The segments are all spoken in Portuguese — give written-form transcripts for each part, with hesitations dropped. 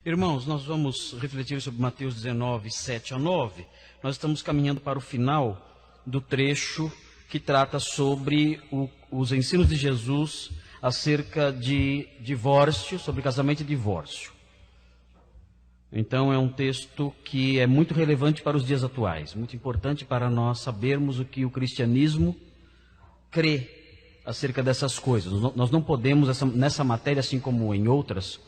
Irmãos, nós vamos refletir sobre Mateus 19, 7 a 9. Nós estamos caminhando para o final do trecho que trata sobre os ensinos de Jesus acerca de divórcio, sobre casamento e divórcio. Então é um texto que é muito relevante para os dias atuais, muito importante para nós sabermos o que o cristianismo crê acerca dessas coisas. Nós não podemos, nessa matéria, assim como em outras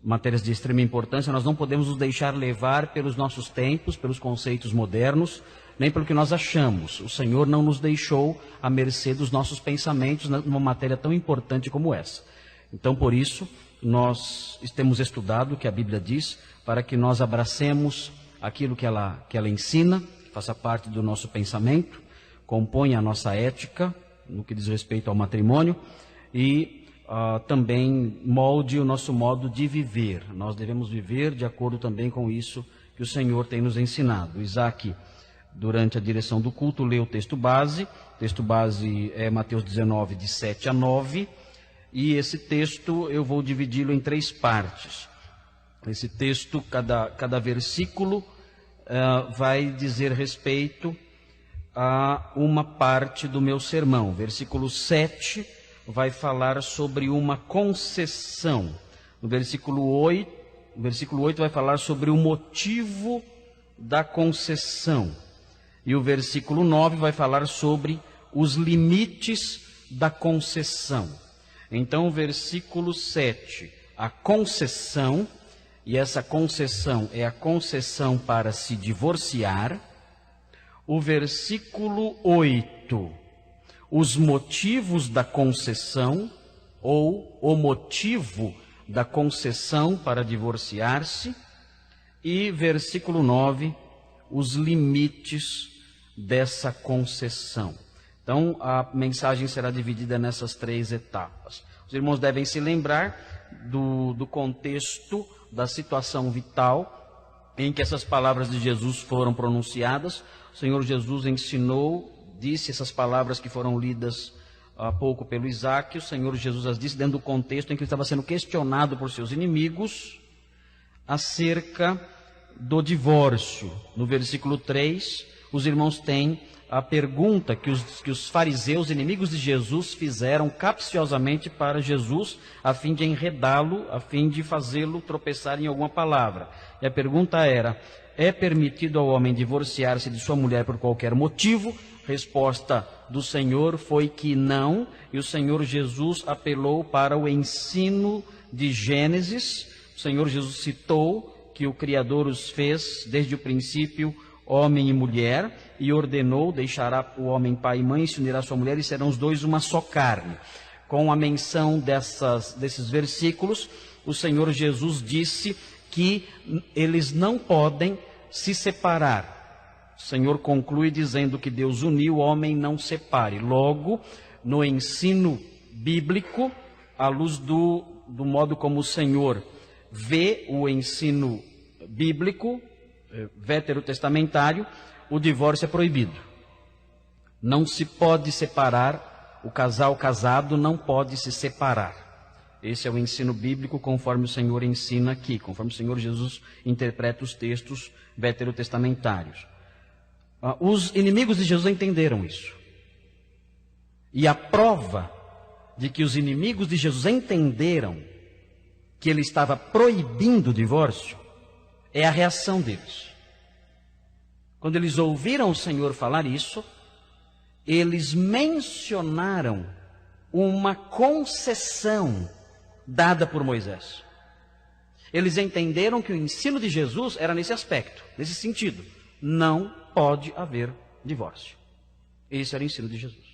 matérias de extrema importância, nós não podemos nos deixar levar pelos nossos tempos, pelos conceitos modernos, nem pelo que nós achamos. O Senhor não nos deixou à mercê dos nossos pensamentos numa matéria tão importante como essa. Então, por isso, nós temos estudado o que a Bíblia diz, para que nós abracemos aquilo que ela ensina, faça parte do nosso pensamento, componha a nossa ética, no que diz respeito ao matrimônio, e também molde o nosso modo de viver. Nós devemos viver de acordo também com isso que o Senhor tem nos ensinado. Isaac, durante a direção do culto, leu o texto base. O texto base é Mateus 19, de 7 a 9. E esse texto eu vou dividi-lo em 3 partes. Esse texto, cada versículo vai dizer respeito a uma parte do meu sermão. Versículo 7 vai falar sobre uma concessão. No versículo 8 vai falar sobre o motivo da concessão. E o versículo 9 vai falar sobre os limites da concessão. Então, o versículo 7, a concessão, e essa concessão é a concessão para se divorciar. O versículo 8, os motivos da concessão, ou o motivo da concessão para divorciar-se. E versículo 9, os limites dessa concessão. Então, a mensagem será dividida nessas 3 etapas. Os irmãos devem se lembrar do contexto, da situação vital em que essas palavras de Jesus foram pronunciadas. O Senhor Jesus ensinou, disse essas palavras que foram lidas há pouco pelo Isaac. O Senhor Jesus as disse dentro do contexto em que ele estava sendo questionado por seus inimigos acerca do divórcio. No versículo 3, os irmãos têm a pergunta que os fariseus, inimigos de Jesus, fizeram capciosamente para Jesus, a fim de enredá-lo, a fim de fazê-lo tropeçar em alguma palavra. E a pergunta era: é permitido ao homem divorciar-se de sua mulher por qualquer motivo? Resposta do Senhor foi que não, e o Senhor Jesus apelou para o ensino de Gênesis. O Senhor Jesus citou que o Criador os fez desde o princípio homem e mulher, e ordenou: deixará o homem pai e mãe, se unirá a sua mulher, e serão os dois uma só carne. Com a menção desses versículos, o Senhor Jesus disse que eles não podem se separar. O Senhor conclui dizendo que Deus uniu, o homem não separe. Logo, no ensino bíblico, à luz do modo como o Senhor vê o ensino bíblico, veterotestamentário, o divórcio é proibido. Não se pode separar, o casal casado não pode se separar. Esse é o ensino bíblico conforme o Senhor ensina aqui, conforme o Senhor Jesus interpreta os textos veterotestamentários. Os inimigos de Jesus entenderam isso. E a prova de que os inimigos de Jesus entenderam que ele estava proibindo o divórcio é a reação deles. Quando eles ouviram o Senhor falar isso, eles mencionaram uma concessão dada por Moisés. Eles entenderam que o ensino de Jesus era nesse aspecto, nesse sentido. Não pode haver divórcio. Esse era o ensino de Jesus.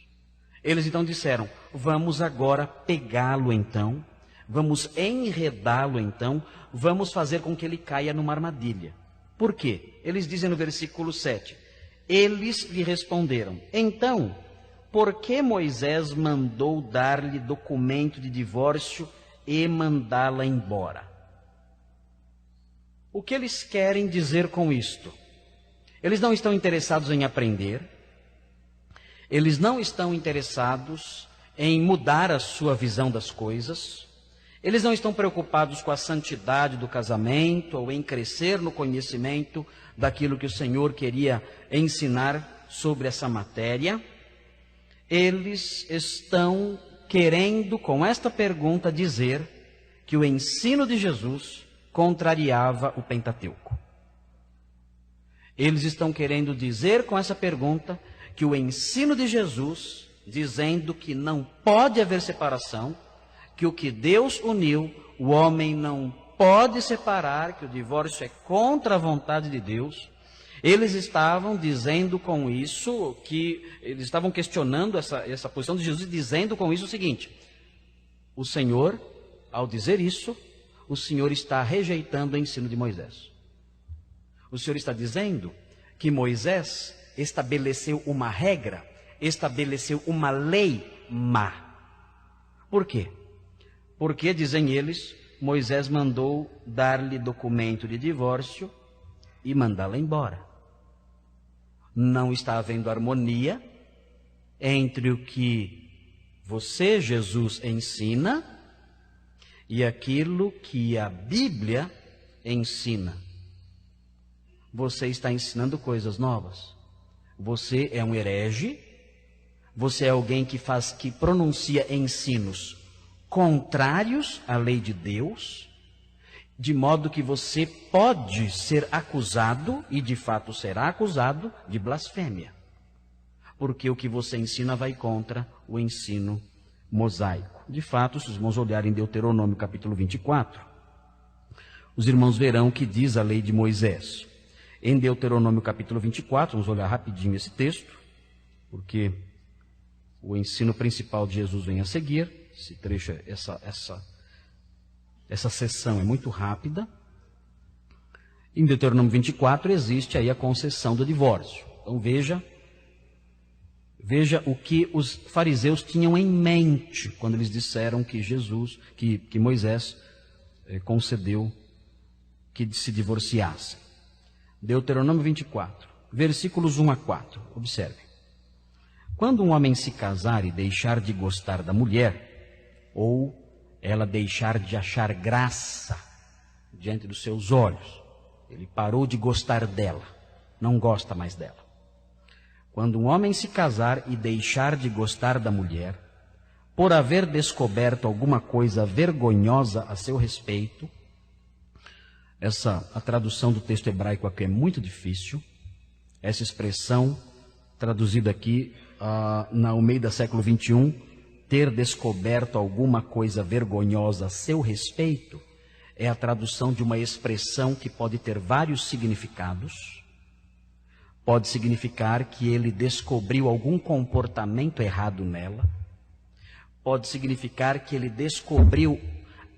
Eles então disseram: vamos agora pegá-lo então, vamos enredá-lo então, vamos fazer com que ele caia numa armadilha. Por quê? Eles dizem no versículo 7, eles lhe responderam: então, por que Moisés mandou dar-lhe documento de divórcio e mandá-la embora? O que eles querem dizer com isto? Eles não estão interessados em aprender, eles não estão interessados em mudar a sua visão das coisas, Eles não estão preocupados com a santidade do casamento ou em crescer no conhecimento daquilo que o Senhor queria ensinar sobre essa matéria. Eles estão querendo, com esta pergunta, dizer que o ensino de Jesus contrariava o Pentateuco. Eles estão querendo dizer com essa pergunta que o ensino de Jesus, dizendo que não pode haver separação, que o que Deus uniu, o homem não pode separar, que o divórcio é contra a vontade de Deus. Eles estavam dizendo com isso, que eles estavam questionando essa posição de Jesus, dizendo com isso o seguinte: o Senhor, ao dizer isso, o Senhor está rejeitando o ensino de Moisés. O Senhor está dizendo que Moisés estabeleceu uma regra, estabeleceu uma lei má. Por quê? Porque, dizem eles, Moisés mandou dar-lhe documento de divórcio e mandá-la embora. Não está havendo harmonia entre o que você, Jesus, ensina e aquilo que a Bíblia ensina. Você está ensinando coisas novas. Você é um herege. Você é alguém que pronuncia ensinos contrários à lei de Deus, de modo que você pode ser acusado, e de fato será acusado, de blasfêmia. Porque o que você ensina vai contra o ensino mosaico. De fato, se os irmãos olharem Deuteronômio capítulo 24, os irmãos verão que diz a lei de Moisés. Em Deuteronômio capítulo 24, vamos olhar rapidinho esse texto, porque o ensino principal de Jesus vem a seguir. Esse trecho, essa sessão é muito rápida. Em Deuteronômio 24 existe aí a concessão do divórcio. Então veja o que os fariseus tinham em mente quando eles disseram que que Moisés concedeu que se divorciasse. Deuteronômio 24, versículos 1 a 4. Observe. Quando um homem se casar e deixar de gostar da mulher, ou ela deixar de achar graça diante dos seus olhos, ele parou de gostar dela, não gosta mais dela. Quando um homem se casar e deixar de gostar da mulher, por haver descoberto alguma coisa vergonhosa a seu respeito, a tradução do texto hebraico aqui é muito difícil. Essa expressão, traduzida aqui na Almeida século 21, ter descoberto alguma coisa vergonhosa a seu respeito, é a tradução de uma expressão que pode ter vários significados. Pode significar que ele descobriu algum comportamento errado nela. Pode significar que ele descobriu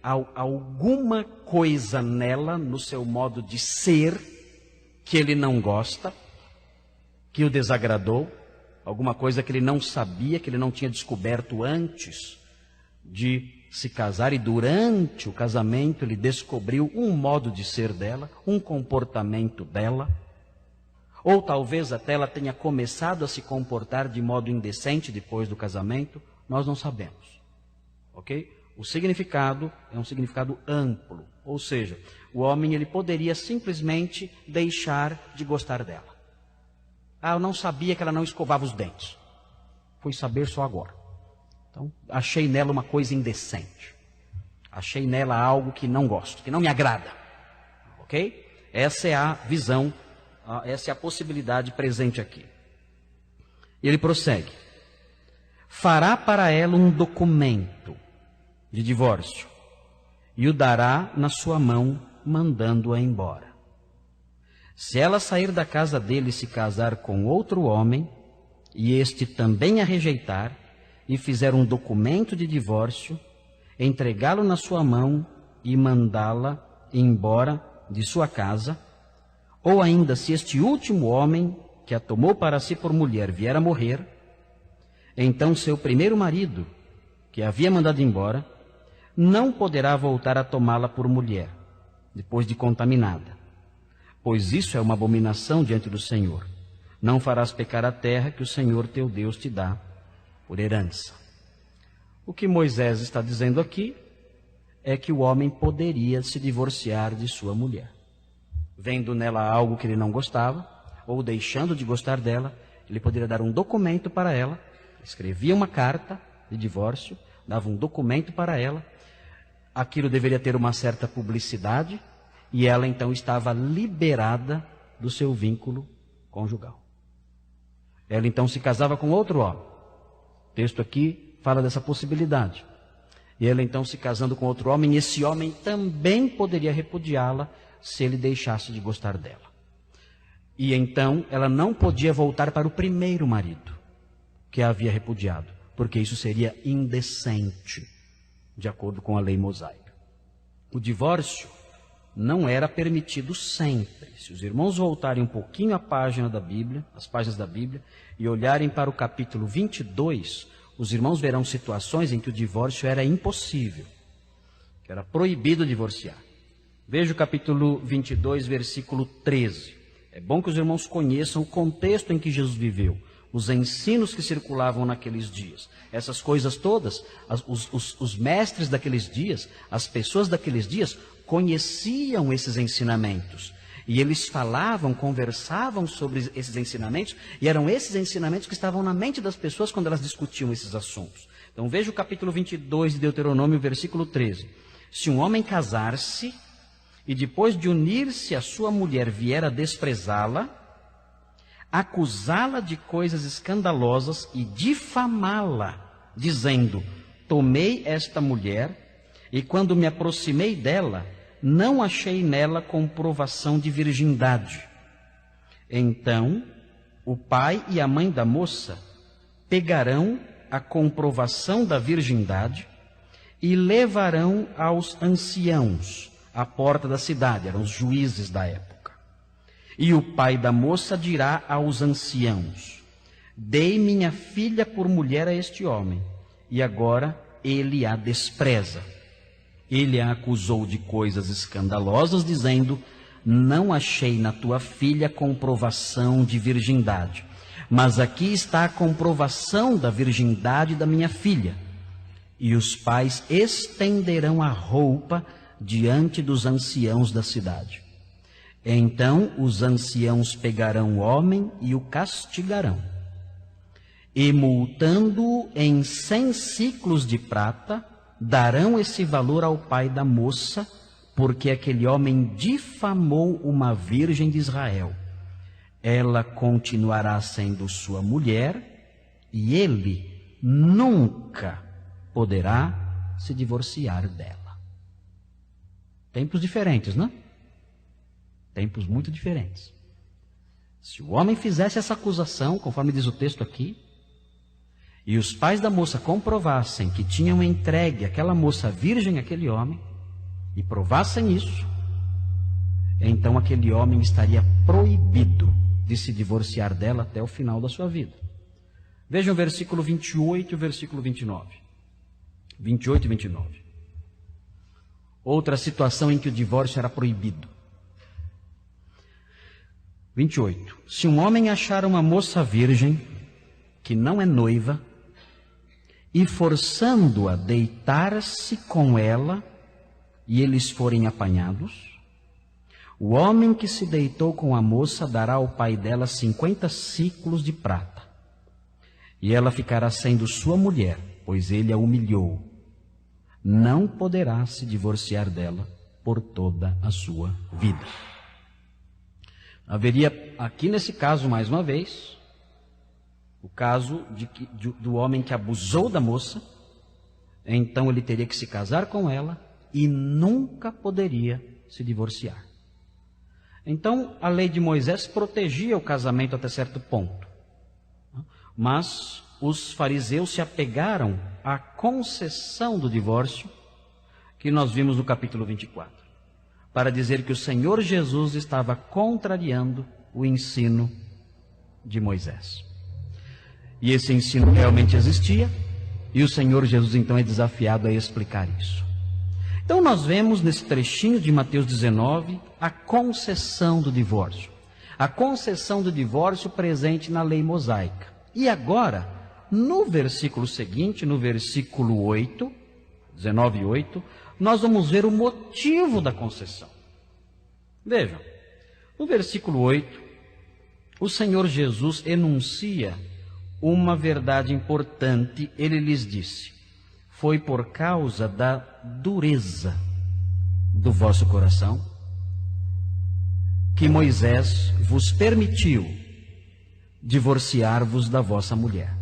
alguma coisa nela, no seu modo de ser, que ele não gosta, que o desagradou. Alguma coisa que ele não sabia, que ele não tinha descoberto antes de se casar, e durante o casamento ele descobriu um modo de ser dela, um comportamento dela, ou talvez até ela tenha começado a se comportar de modo indecente depois do casamento, nós não sabemos, ok? O significado é um significado amplo, ou seja, o homem ele poderia simplesmente deixar de gostar dela. Eu não sabia que ela não escovava os dentes. Fui saber só agora. Então, achei nela uma coisa indecente. Achei nela algo que não gosto, que não me agrada. Ok? Essa é a visão, essa é a possibilidade presente aqui. E ele prossegue. Fará para ela um documento de divórcio e o dará na sua mão, mandando-a embora. Se ela sair da casa dele e se casar com outro homem, e este também a rejeitar, e fizer um documento de divórcio, entregá-lo na sua mão e mandá-la embora de sua casa, ou ainda se este último homem, que a tomou para si por mulher, vier a morrer, então seu primeiro marido, que a havia mandado embora, não poderá voltar a tomá-la por mulher, depois de contaminada. Pois isso é uma abominação diante do Senhor. Não farás pecar a terra que o Senhor teu Deus te dá por herança. O que Moisés está dizendo aqui é que o homem poderia se divorciar de sua mulher. Vendo nela algo que ele não gostava, ou deixando de gostar dela, ele poderia dar um documento para ela, escrevia uma carta de divórcio, dava um documento para ela, aquilo deveria ter uma certa publicidade, e ela então estava liberada do seu vínculo conjugal. Ela então se casava com outro homem. O texto aqui fala dessa possibilidade. E ela então se casando com outro homem, esse homem também poderia repudiá-la se ele deixasse de gostar dela. E então ela não podia voltar para o primeiro marido que a havia repudiado, porque isso seria indecente, de acordo com a lei mosaica. O divórcio não era permitido sempre. Se os irmãos voltarem um pouquinho à página da Bíblia, as páginas da Bíblia, e olharem para o capítulo 22, os irmãos verão situações em que o divórcio era impossível, que era proibido divorciar. Veja o capítulo 22, versículo 13. É bom que os irmãos conheçam o contexto em que Jesus viveu, os ensinos que circulavam naqueles dias. Essas coisas todas, os mestres daqueles dias, as pessoas daqueles dias, conheciam esses ensinamentos. E eles falavam, conversavam sobre esses ensinamentos, e eram esses ensinamentos que estavam na mente das pessoas quando elas discutiam esses assuntos. Então veja o capítulo 22 de Deuteronômio, versículo 13. Se um homem casar-se, e depois de unir-se a sua mulher vier a desprezá-la, acusá-la de coisas escandalosas e difamá-la, dizendo: tomei esta mulher, e quando me aproximei dela, não achei nela comprovação de virgindade. Então, o pai e a mãe da moça pegarão a comprovação da virgindade e levarão aos anciãos à porta da cidade, eram os juízes da época. E o pai da moça dirá aos anciãos: dei minha filha por mulher a este homem, e agora ele a despreza. Ele a acusou de coisas escandalosas, dizendo: não achei na tua filha comprovação de virgindade, mas aqui está a comprovação da virgindade da minha filha. E os pais estenderão a roupa diante dos anciãos da cidade. Então os anciãos pegarão o homem e o castigarão, e multando-o em 100 siclos de prata, darão esse valor ao pai da moça, porque aquele homem difamou uma virgem de Israel. Ela continuará sendo sua mulher, e ele nunca poderá se divorciar dela. Tempos diferentes, não? Tempos muito diferentes. Se o homem fizesse essa acusação, conforme diz o texto aqui, e os pais da moça comprovassem que tinham entregue aquela moça virgem àquele homem, e provassem isso, então aquele homem estaria proibido de se divorciar dela até o final da sua vida. Vejam o versículo 28 e o versículo 29. 28 e 29. Outra situação em que o divórcio era proibido. 28. Se um homem achar uma moça virgem, que não é noiva, e forçando-a deitar-se com ela, e eles forem apanhados, o homem que se deitou com a moça dará ao pai dela 50 siclos de prata, e ela ficará sendo sua mulher, pois ele a humilhou. Não poderá se divorciar dela por toda a sua vida. Haveria aqui nesse caso, mais uma vez, o caso do homem que abusou da moça. Então ele teria que se casar com ela e nunca poderia se divorciar. Então a lei de Moisés protegia o casamento até certo ponto, mas os fariseus se apegaram à concessão do divórcio que nós vimos no capítulo 24, para dizer que o Senhor Jesus estava contrariando o ensino de Moisés. E esse ensino realmente existia, e o Senhor Jesus então é desafiado a explicar isso. Então nós vemos nesse trechinho de Mateus 19 a concessão do divórcio. A concessão do divórcio presente na lei mosaica. E agora, no versículo seguinte, no versículo 8, 19:8, nós vamos ver o motivo da concessão. Vejam, no versículo 8, o Senhor Jesus enuncia uma verdade importante. Ele lhes disse: foi por causa da dureza do vosso coração que Moisés vos permitiu divorciar-vos da vossa mulher.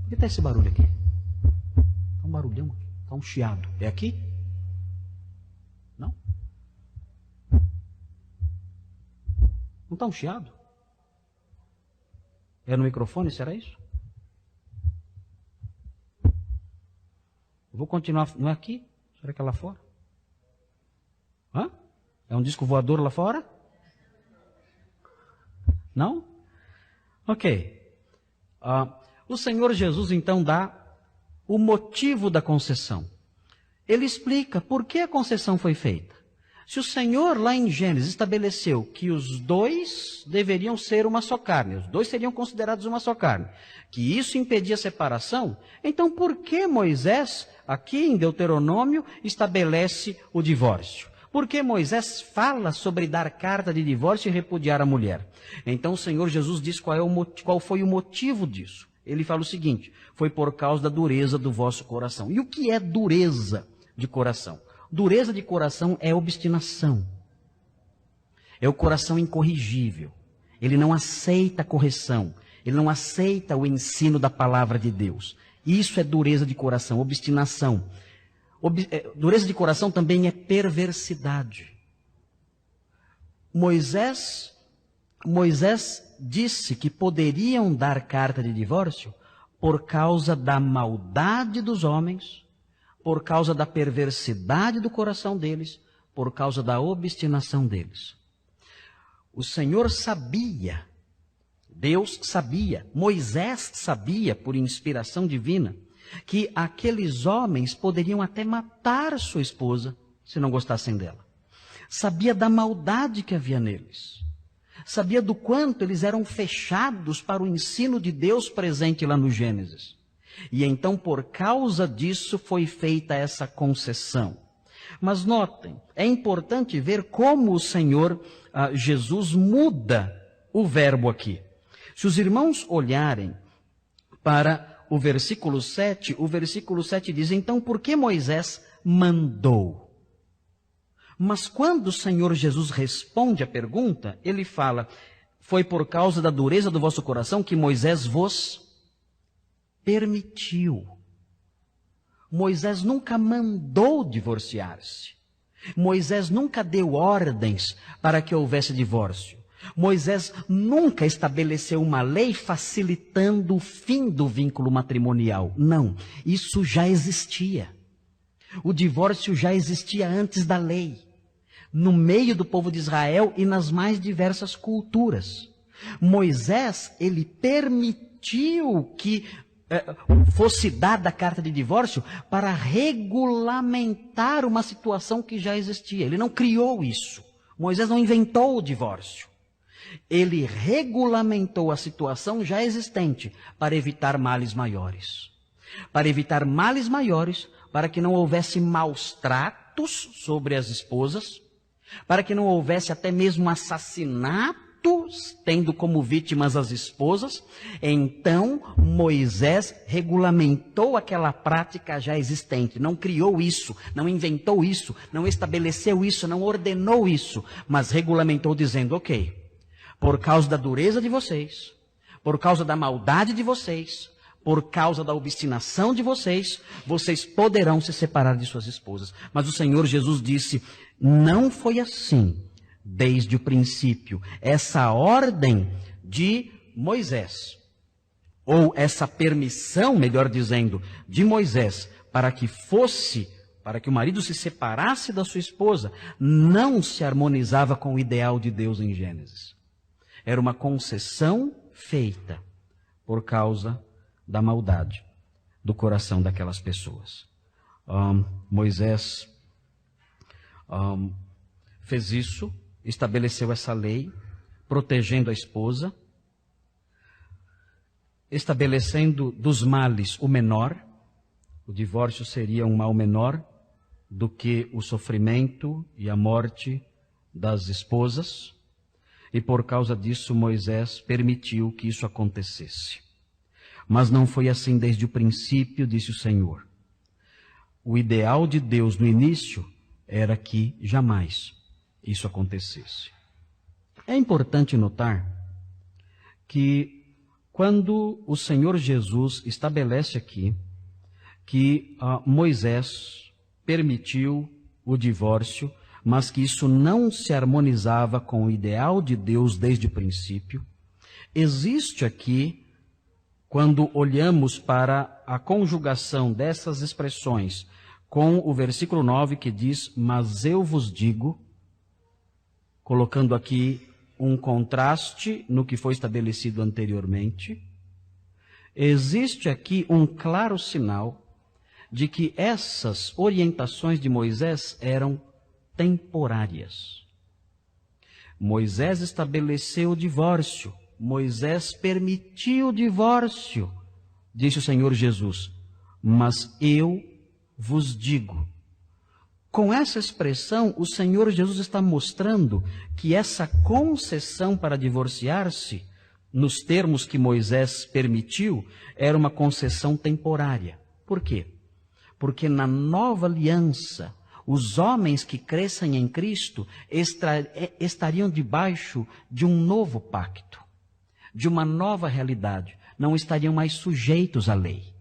O que está esse barulho aqui? Está um barulhão aqui, está um chiado. É aqui? Não? Não está um chiado? É no microfone, será isso? Vou continuar, não é aqui? Será que é lá fora? Hã? É um disco voador lá fora? Não? Ok. O Senhor Jesus então dá o motivo da concessão. Ele explica por que a concessão foi feita. Se o Senhor lá em Gênesis estabeleceu que os dois deveriam ser uma só carne, os dois seriam considerados uma só carne, que isso impedia a separação, então por que Moisés, aqui em Deuteronômio, estabelece o divórcio? Por que Moisés fala sobre dar carta de divórcio e repudiar a mulher? Então o Senhor Jesus diz qual foi o motivo disso. Ele fala o seguinte: foi por causa da dureza do vosso coração. E o que é dureza de coração? Dureza de coração é obstinação. É o coração incorrigível. Ele não aceita a correção. Ele não aceita o ensino da palavra de Deus. Isso é dureza de coração, obstinação. Dureza de coração também é perversidade. Moisés disse que poderiam dar carta de divórcio por causa da maldade dos homens, por causa da perversidade do coração deles, por causa da obstinação deles. O Senhor sabia, Deus sabia, Moisés sabia, por inspiração divina, que aqueles homens poderiam até matar sua esposa se não gostassem dela. Sabia da maldade que havia neles. Sabia do quanto eles eram fechados para o ensino de Deus presente lá no Gênesis. E então, por causa disso, foi feita essa concessão. Mas notem, é importante ver como o Senhor Jesus muda o verbo aqui. Se os irmãos olharem para o versículo 7 diz: então por que Moisés mandou? Mas quando o Senhor Jesus responde à pergunta, ele fala: foi por causa da dureza do vosso coração que Moisés vos permitiu. Moisés nunca mandou divorciar-se. Moisés nunca deu ordens para que houvesse divórcio. Moisés nunca estabeleceu uma lei facilitando o fim do vínculo matrimonial. Não, isso já existia. O divórcio já existia antes da lei, no meio do povo de Israel e nas mais diversas culturas. Moisés, ele permitiu que fosse dada a carta de divórcio para regulamentar uma situação que já existia. Ele não criou isso. Moisés não inventou o divórcio. Ele regulamentou a situação já existente para evitar males maiores. Para evitar males maiores, para que não houvesse maus tratos sobre as esposas, para que não houvesse até mesmo assassinatos, tendo como vítimas as esposas. Então, Moisés regulamentou aquela prática já existente. Não criou isso, não inventou isso, não estabeleceu isso, não ordenou isso, mas regulamentou dizendo: ok, por causa da dureza de vocês, por causa da maldade de vocês, por causa da obstinação de vocês, vocês poderão se separar de suas esposas. Mas o Senhor Jesus disse: não foi assim desde o princípio. Essa ordem de Moisés, ou essa permissão, melhor dizendo, de Moisés, para que o marido se separasse da sua esposa, não se harmonizava com o ideal de Deus em Gênesis. Era uma concessão feita por causa da maldade do coração daquelas pessoas. Moisés fez isso, estabeleceu essa lei, protegendo a esposa, estabelecendo dos males o menor. O divórcio seria um mal menor, do que o sofrimento e a morte das esposas, e por causa disso Moisés permitiu que isso acontecesse. Mas não foi assim desde o princípio, disse o Senhor. O ideal de Deus no início era que jamais isso acontecesse. É importante notar que quando o Senhor Jesus estabelece aqui que Moisés permitiu o divórcio, mas que isso não se harmonizava com o ideal de Deus desde o princípio, existe aqui, quando olhamos para a conjugação dessas expressões com o versículo 9 que diz, mas eu vos digo, colocando aqui um contraste no que foi estabelecido anteriormente, existe aqui um claro sinal de que essas orientações de Moisés eram temporárias. Moisés estabeleceu o divórcio, Moisés permitiu o divórcio, disse o Senhor Jesus, mas eu vos digo. Com essa expressão, o Senhor Jesus está mostrando que essa concessão para divorciar-se, nos termos que Moisés permitiu, era uma concessão temporária. Por quê? Porque na nova aliança, os homens que crescem em Cristo estariam debaixo de um novo pacto, de uma nova realidade, não estariam mais sujeitos à lei.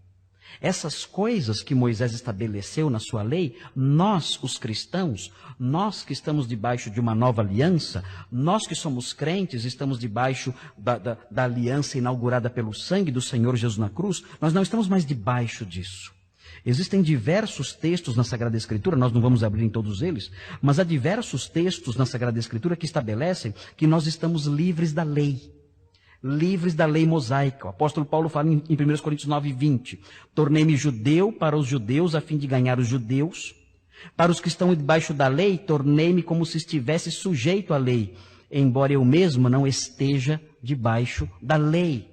Essas coisas que Moisés estabeleceu na sua lei, nós, os cristãos, nós que estamos debaixo de uma nova aliança, nós que somos crentes, estamos debaixo da aliança inaugurada pelo sangue do Senhor Jesus na cruz, nós não estamos mais debaixo disso. Existem diversos textos na Sagrada Escritura, nós não vamos abrir em todos eles, mas há diversos textos na Sagrada Escritura que estabelecem que nós estamos livres da lei. Livres da lei mosaica. O apóstolo Paulo fala em 1 Coríntios 9:20, tornei-me judeu para os judeus a fim de ganhar os judeus. Para os que estão debaixo da lei, tornei-me como se estivesse sujeito à lei, embora eu mesmo não esteja debaixo da lei,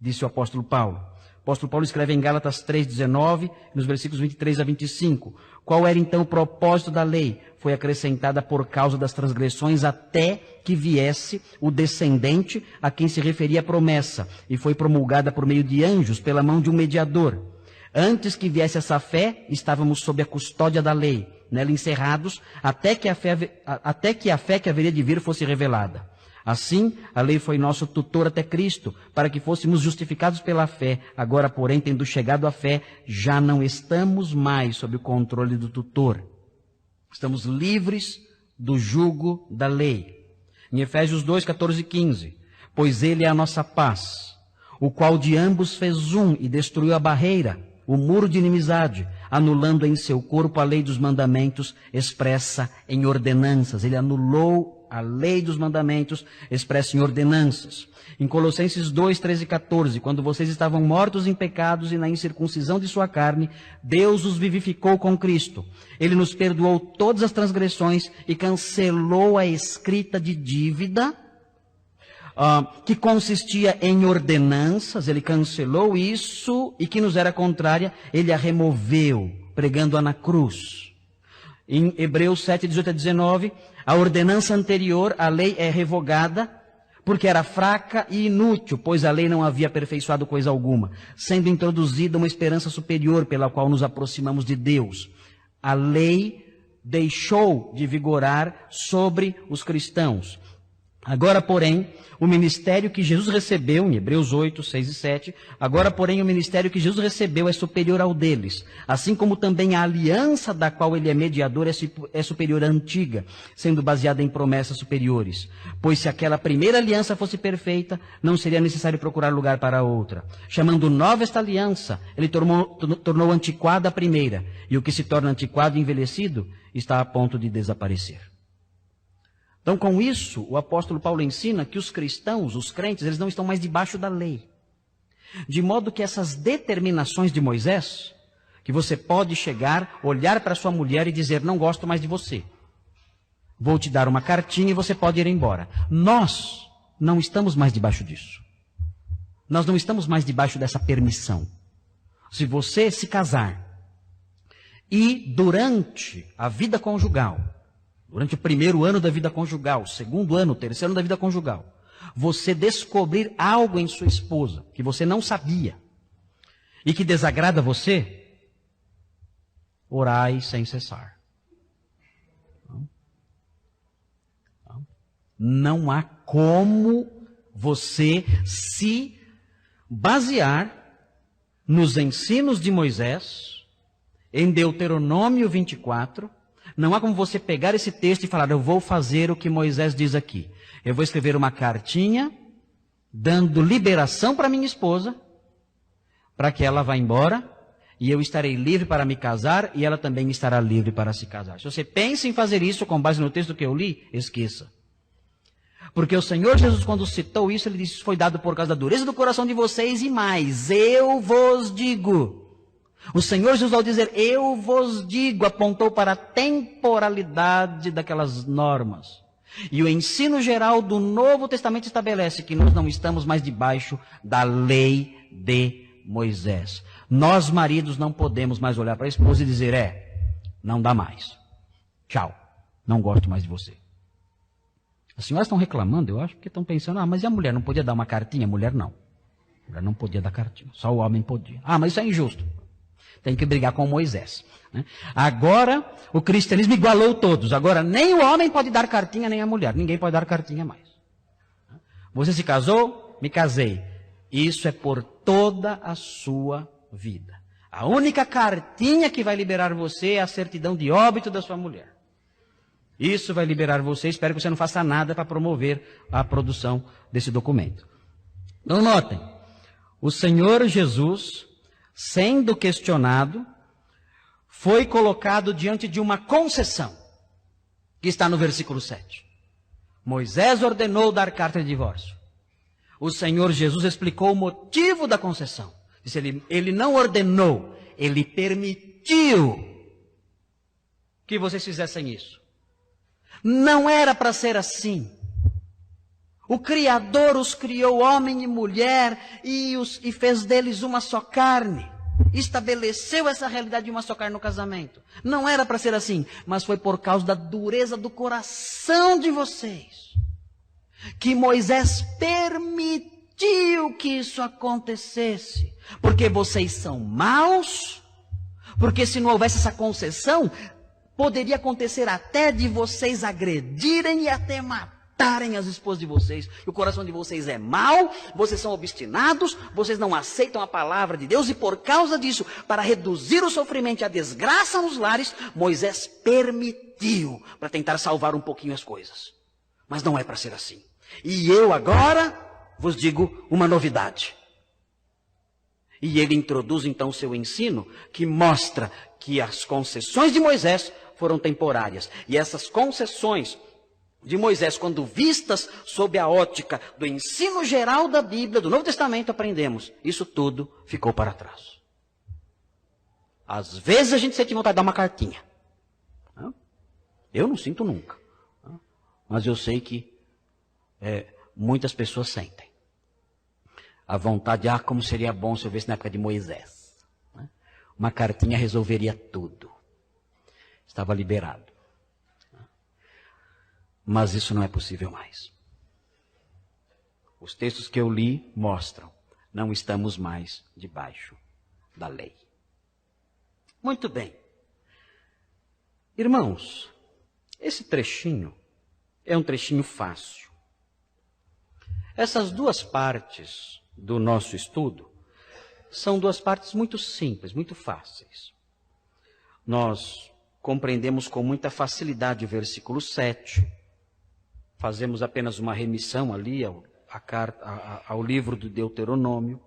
disse o apóstolo Paulo. O apóstolo Paulo escreve em Gálatas 3:19, nos versículos 23 a 25. Qual era então o propósito da lei? Foi acrescentada por causa das transgressões até que viesse o descendente a quem se referia a promessa, e foi promulgada por meio de anjos, pela mão de um mediador. Antes que viesse essa fé, estávamos sob a custódia da lei, nela encerrados, até que a fé que haveria de vir fosse revelada. Assim, a lei foi nosso tutor até Cristo, para que fôssemos justificados pela fé. Agora, porém, tendo chegado à fé, já não estamos mais sob o controle do tutor. Estamos livres do jugo da lei. Em Efésios 2, 14 e 15, pois ele é a nossa paz, o qual de ambos fez um e destruiu a barreira, o muro de inimizade, anulando em seu corpo a lei dos mandamentos expressa em ordenanças. Ele anulou a lei dos mandamentos expressa em ordenanças. Em Colossenses 2, 13 e 14, quando vocês estavam mortos em pecados e na incircuncisão de sua carne, Deus os vivificou com Cristo. Ele nos perdoou todas as transgressões e cancelou a escrita de dívida, que consistia em ordenanças. Ele cancelou isso e que nos era contrária, ele a removeu, pregando-a na cruz. Em Hebreus 7, 18 a 19, a ordenança anterior, a lei é revogada, porque era fraca e inútil, pois a lei não havia aperfeiçoado coisa alguma, sendo introduzida uma esperança superior pela qual nos aproximamos de Deus. A lei deixou de vigorar sobre os cristãos. Agora, porém, o ministério que Jesus recebeu, em Hebreus 8, 6 e 7, agora, porém, o ministério que Jesus recebeu é superior ao deles, assim como também a aliança da qual ele é mediador é superior à antiga, sendo baseada em promessas superiores. Pois se aquela primeira aliança fosse perfeita, não seria necessário procurar lugar para outra. Chamando nova esta aliança, ele tornou antiquada a primeira, e o que se torna antiquado e envelhecido está a ponto de desaparecer. Então, com isso, o apóstolo Paulo ensina que os cristãos, os crentes, eles não estão mais debaixo da lei. De modo que essas determinações de Moisés, que você pode chegar, olhar para sua mulher e dizer, não gosto mais de você. Vou te dar uma cartinha e você pode ir embora. Nós não estamos mais debaixo disso. Nós não estamos mais debaixo dessa permissão. Se você se casar E durante a vida conjugal, durante o primeiro ano da vida conjugal, segundo ano, terceiro ano da vida conjugal, você descobrir algo em sua esposa que você não sabia e que desagrada você, orai sem cessar. Não há como você se basear nos ensinos de Moisés, em Deuteronômio 24, não há como você pegar esse texto e falar, eu vou fazer o que Moisés diz aqui. Eu vou escrever uma cartinha, dando liberação para minha esposa, para que ela vá embora, e eu estarei livre para me casar, e ela também estará livre para se casar. Se você pensa em fazer isso com base no texto que eu li, esqueça. Porque o Senhor Jesus, quando citou isso, ele disse, isso foi dado por causa da dureza do coração de vocês, e mais, eu vos digo. O Senhor Jesus, ao dizer, eu vos digo, apontou para a temporalidade daquelas normas. E o ensino geral do Novo Testamento estabelece que nós não estamos mais debaixo da lei de Moisés. Nós, maridos, não podemos mais olhar para a esposa e dizer, não dá mais. Tchau, não gosto mais de você. As senhoras estão reclamando, eu acho, porque estão pensando, mas e a mulher não podia dar uma cartinha? A mulher não. A mulher não podia dar cartinha, só o homem podia. Mas isso é injusto. Tem que brigar com Moisés. Né? Agora, o cristianismo igualou todos. Agora, nem o homem pode dar cartinha, nem a mulher. Ninguém pode dar cartinha mais. Você se casou? Me casei. Isso é por toda a sua vida. A única cartinha que vai liberar você é a certidão de óbito da sua mulher. Isso vai liberar você. Espero que você não faça nada para promover a produção desse documento. Então, notem. O Senhor Jesus, sendo questionado, foi colocado diante de uma concessão, que está no versículo 7. Moisés ordenou dar carta de divórcio. O Senhor Jesus explicou o motivo da concessão. Disse, ele não ordenou, ele permitiu que vocês fizessem isso. Não era para ser assim. O Criador os criou homem e mulher e fez deles uma só carne. Estabeleceu essa realidade de uma só carne no casamento. Não era para ser assim, mas foi por causa da dureza do coração de vocês que Moisés permitiu que isso acontecesse. Porque vocês são maus, porque se não houvesse essa concessão, poderia acontecer até de vocês agredirem e até matarem as esposas de vocês. O coração de vocês é mau, vocês são obstinados, vocês não aceitam a palavra de Deus, e por causa disso, para reduzir o sofrimento e a desgraça nos lares, Moisés permitiu para tentar salvar um pouquinho as coisas. Mas não é para ser assim. E eu agora vos digo uma novidade. E ele introduz então o seu ensino, que mostra que as concessões de Moisés foram temporárias. E essas concessões de Moisés, quando vistas sob a ótica do ensino geral da Bíblia, do Novo Testamento, aprendemos, isso tudo ficou para trás. Às vezes a gente sente vontade de dar uma cartinha. Eu não sinto nunca. Mas eu sei que muitas pessoas sentem. A vontade, como seria bom se eu visse na época de Moisés. Uma cartinha resolveria tudo. Estava liberado. Mas isso não é possível mais. Os textos que eu li mostram, não estamos mais debaixo da lei. Muito bem. Irmãos, esse trechinho é um trechinho fácil. Essas duas partes do nosso estudo são duas partes muito simples, muito fáceis. Nós compreendemos com muita facilidade o versículo 7. Fazemos apenas uma remissão ali ao livro do Deuteronômio.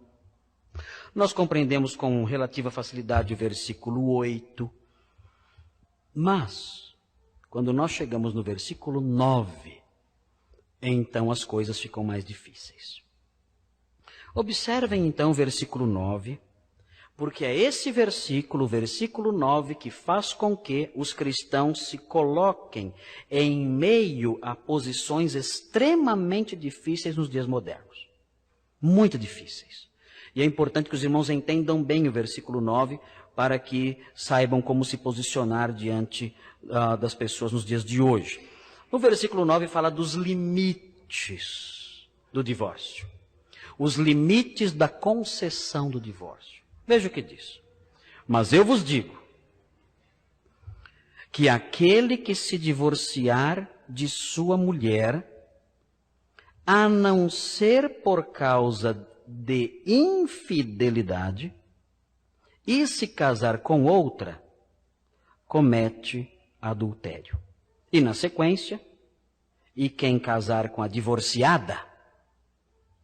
Nós compreendemos com relativa facilidade o versículo 8. Mas, quando nós chegamos no versículo 9, então as coisas ficam mais difíceis. Observem então o versículo 9, porque é esse versículo, o versículo 9, que faz com que os cristãos se coloquem em meio a posições extremamente difíceis nos dias modernos. Muito difíceis. E é importante que os irmãos entendam bem o versículo 9, para que saibam como se posicionar diante das pessoas nos dias de hoje. No versículo 9 fala dos limites do divórcio. Os limites da concessão do divórcio. Veja o que diz. Mas eu vos digo que aquele que se divorciar de sua mulher, a não ser por causa de infidelidade, e se casar com outra, comete adultério. E na sequência, e quem casar com a divorciada,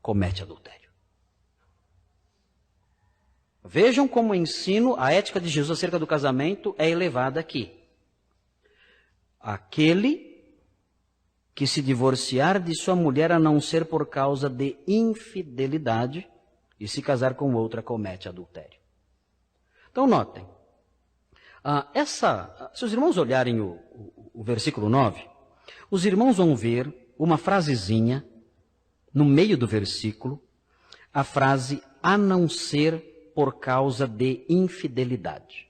comete adultério. Vejam como o ensino, a ética de Jesus acerca do casamento é elevada aqui. Aquele que se divorciar de sua mulher, a não ser por causa de infidelidade, e se casar com outra, comete adultério. Então notem, se os irmãos olharem o versículo 9, os irmãos vão ver uma frasezinha no meio do versículo, a frase a não ser por causa de infidelidade.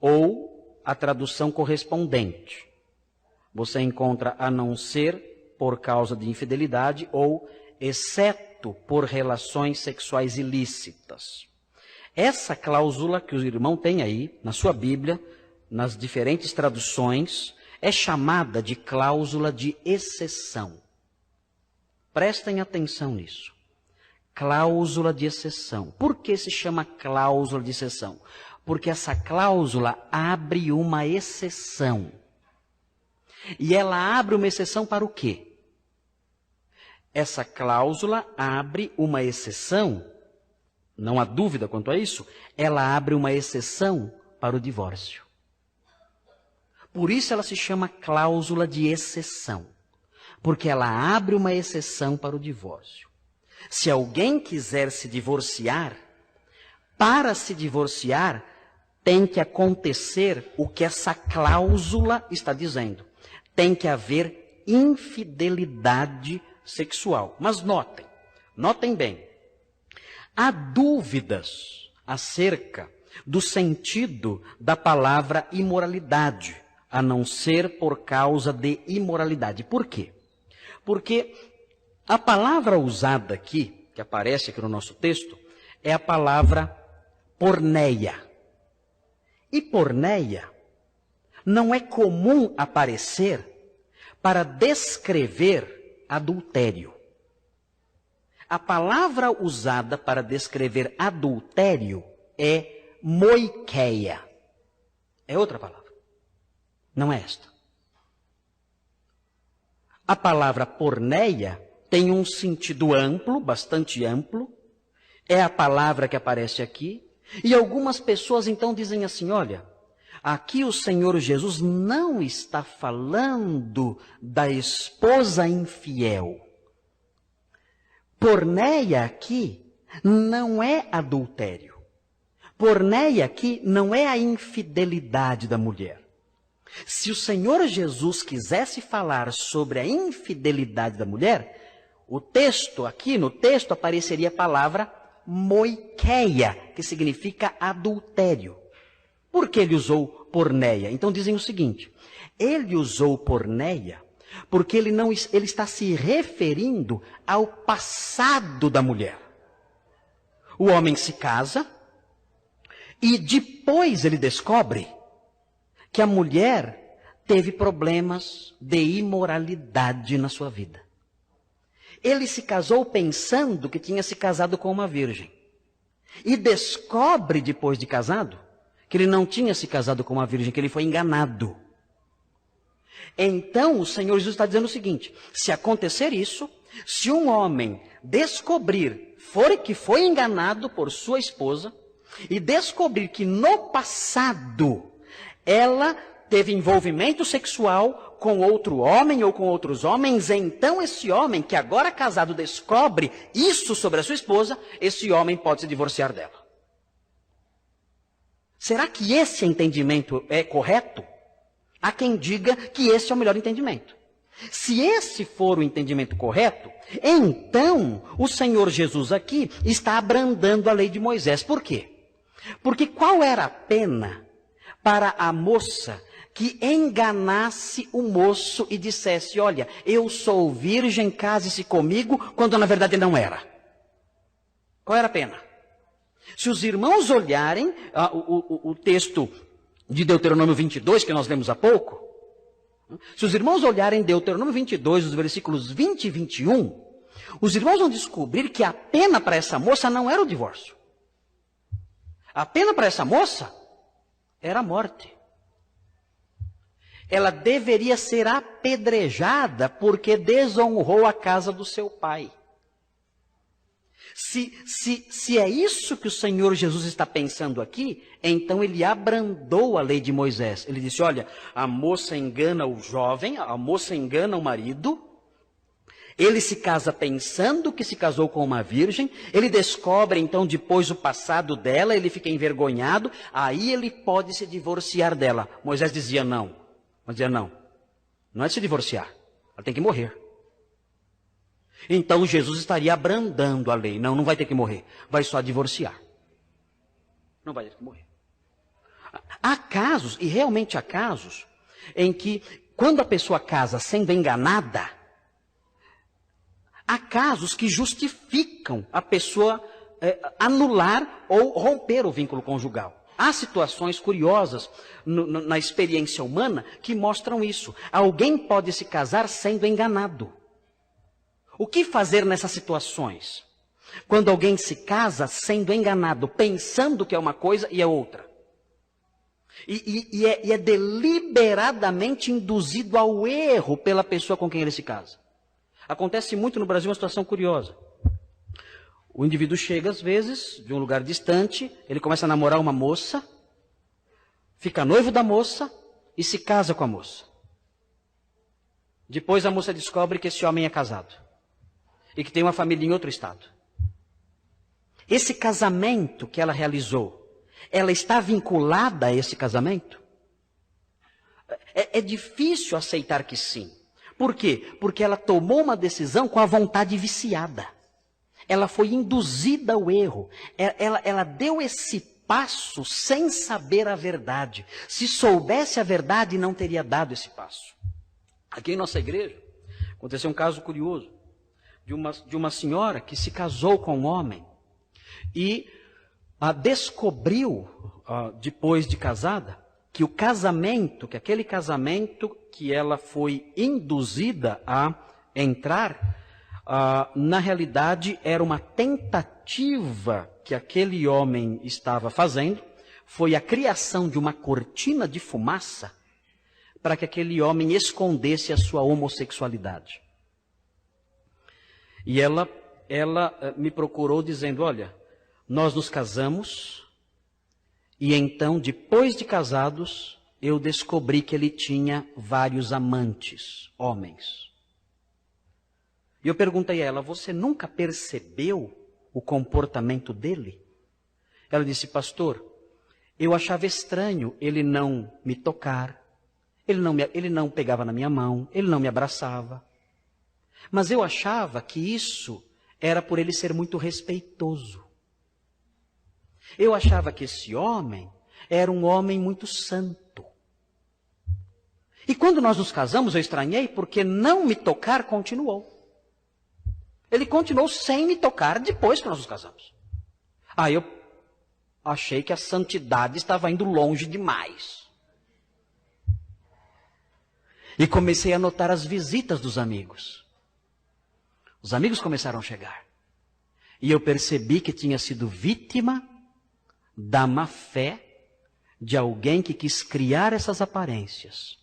Ou a tradução correspondente. Você encontra a não ser por causa de infidelidade ou exceto por relações sexuais ilícitas. Essa cláusula que o irmão tem aí, na sua Bíblia, nas diferentes traduções, é chamada de cláusula de exceção. Prestem atenção nisso. Cláusula de exceção. Por que se chama cláusula de exceção? Porque essa cláusula abre uma exceção. E ela abre uma exceção para o quê? Essa cláusula abre uma exceção, não há dúvida quanto a isso, ela abre uma exceção para o divórcio. Por isso ela se chama cláusula de exceção, porque ela abre uma exceção para o divórcio. Se alguém quiser se divorciar, para se divorciar, tem que acontecer o que essa cláusula está dizendo. Tem que haver infidelidade sexual. Mas notem bem, há dúvidas acerca do sentido da palavra imoralidade, a não ser por causa de imoralidade. Por quê? Porque a palavra usada aqui, que aparece aqui no nosso texto, é a palavra porneia. E porneia não é comum aparecer para descrever adultério. A palavra usada para descrever adultério é moikeia. É outra palavra. Não é esta. A palavra porneia tem um sentido amplo, bastante amplo. É a palavra que aparece aqui. E algumas pessoas então dizem assim, olha, aqui o Senhor Jesus não está falando da esposa infiel. Porneia aqui não é adultério. Porneia aqui não é a infidelidade da mulher. Se o Senhor Jesus quisesse falar sobre a infidelidade da mulher, o texto aqui, no texto apareceria a palavra moikeia, que significa adultério. Por que ele usou porneia? Então dizem o seguinte, ele usou porneia porque ele está se referindo ao passado da mulher. O homem se casa e depois ele descobre que a mulher teve problemas de imoralidade na sua vida. Ele se casou pensando que tinha se casado com uma virgem. E descobre, depois de casado, que ele não tinha se casado com uma virgem, que ele foi enganado. Então, o Senhor Jesus está dizendo o seguinte, se acontecer isso, se um homem descobrir que foi enganado por sua esposa, e descobrir que no passado ela teve envolvimento sexual com outro homem ou com outros homens, então esse homem que agora casado descobre isso sobre a sua esposa, esse homem pode se divorciar dela. Será que esse entendimento é correto? Há quem diga que esse é o melhor entendimento. Se esse for o entendimento correto, então o Senhor Jesus aqui está abrandando a lei de Moisés. Por quê? Porque qual era a pena para a moça que enganasse o moço e dissesse, olha, eu sou virgem, case-se comigo, quando na verdade não era? Qual era a pena? Se os irmãos olharem o texto de Deuteronômio 22, que nós lemos há pouco, se os irmãos olharem Deuteronômio 22, os versículos 20 e 21, os irmãos vão descobrir que a pena para essa moça não era o divórcio. A pena para essa moça era a morte. Ela deveria ser apedrejada porque desonrou a casa do seu pai. Se é isso que o Senhor Jesus está pensando aqui, então ele abrandou a lei de Moisés. Ele disse, olha, a moça engana o jovem, a moça engana o marido, ele se casa pensando que se casou com uma virgem, ele descobre então depois o passado dela, ele fica envergonhado, aí ele pode se divorciar dela. Moisés dizia não, não é se divorciar, ela tem que morrer. Então Jesus estaria abrandando a lei. Não vai ter que morrer. Vai só divorciar. Não vai ter que morrer. Há casos, e realmente há casos, em que quando a pessoa casa sendo enganada, há casos que justificam a pessoa anular ou romper o vínculo conjugal. Há situações curiosas na experiência humana que mostram isso. Alguém pode se casar sendo enganado. O que fazer nessas situações? Quando alguém se casa sendo enganado, pensando que é uma coisa e é outra. E é deliberadamente induzido ao erro pela pessoa com quem ele se casa. Acontece muito no Brasil uma situação curiosa. O indivíduo chega às vezes de um lugar distante, ele começa a namorar uma moça, fica noivo da moça e se casa com a moça. Depois a moça descobre que esse homem é casado. E que tem uma família em outro estado. Esse casamento que ela realizou, ela está vinculada a esse casamento? É difícil aceitar que sim. Por quê? Porque ela tomou uma decisão com a vontade viciada. Ela foi induzida ao erro. Ela deu esse passo sem saber a verdade. Se soubesse a verdade, não teria dado esse passo. Aqui em nossa igreja, aconteceu um caso curioso. De uma senhora que se casou com um homem e descobriu, depois de casada, que aquele casamento que ela foi induzida a entrar, na realidade era uma tentativa que aquele homem estava fazendo, foi a criação de uma cortina de fumaça para que aquele homem escondesse a sua homossexualidade. E ela me procurou dizendo, olha, nós nos casamos e então, depois de casados, eu descobri que ele tinha vários amantes, homens. E eu perguntei a ela, você nunca percebeu o comportamento dele? Ela disse, pastor, eu achava estranho ele não me tocar, ele não pegava na minha mão, ele não me abraçava. Mas eu achava que isso era por ele ser muito respeitoso. Eu achava que esse homem era um homem muito santo. E quando nós nos casamos, eu estranhei porque não me tocar continuou. Ele continuou sem me tocar depois que nós nos casamos. Aí eu achei que a santidade estava indo longe demais. E comecei a notar as visitas dos amigos. Os amigos começaram a chegar. E eu percebi que tinha sido vítima da má fé de alguém que quis criar essas aparências,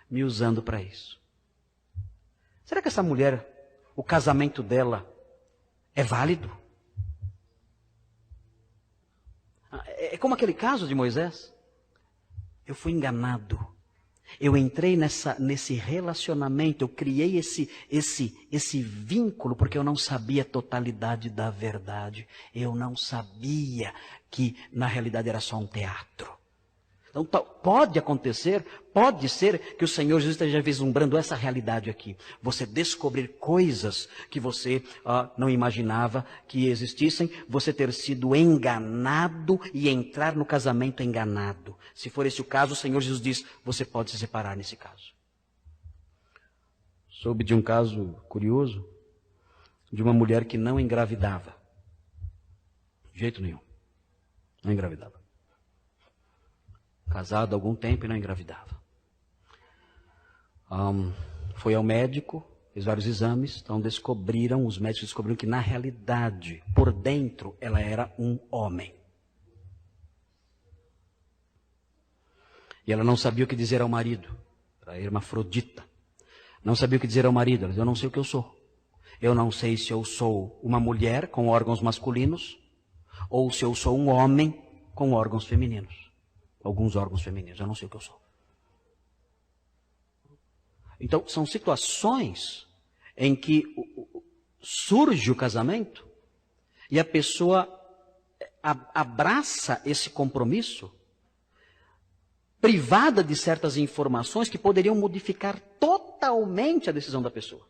me usando para isso. Será que essa mulher, o casamento dela é válido? É como aquele caso de Moisés. Eu fui enganado. Eu entrei nesse relacionamento, eu criei esse vínculo, porque eu não sabia a totalidade da verdade. Eu não sabia que, na realidade, era só um teatro. Então pode acontecer, pode ser que o Senhor Jesus esteja vislumbrando essa realidade aqui. Você descobrir coisas que você não imaginava que existissem, você ter sido enganado e entrar no casamento enganado. Se for esse o caso, o Senhor Jesus diz, você pode se separar nesse caso. Soube de um caso curioso, de uma mulher que não engravidava. De jeito nenhum. Não engravidava. Casada há algum tempo e não engravidava. Foi ao médico, fez vários exames, então os médicos descobriram que na realidade, por dentro, ela era um homem. E ela não sabia o que dizer ao marido, era hermafrodita. Não sabia o que dizer ao marido, ela dizia, eu não sei o que eu sou. Eu não sei se eu sou uma mulher com órgãos masculinos, ou se eu sou um homem com órgãos femininos. Alguns órgãos femininos, eu não sei o que eu sou. Então, são situações em que surge o casamento e a pessoa abraça esse compromisso, privada de certas informações que poderiam modificar totalmente a decisão da pessoa.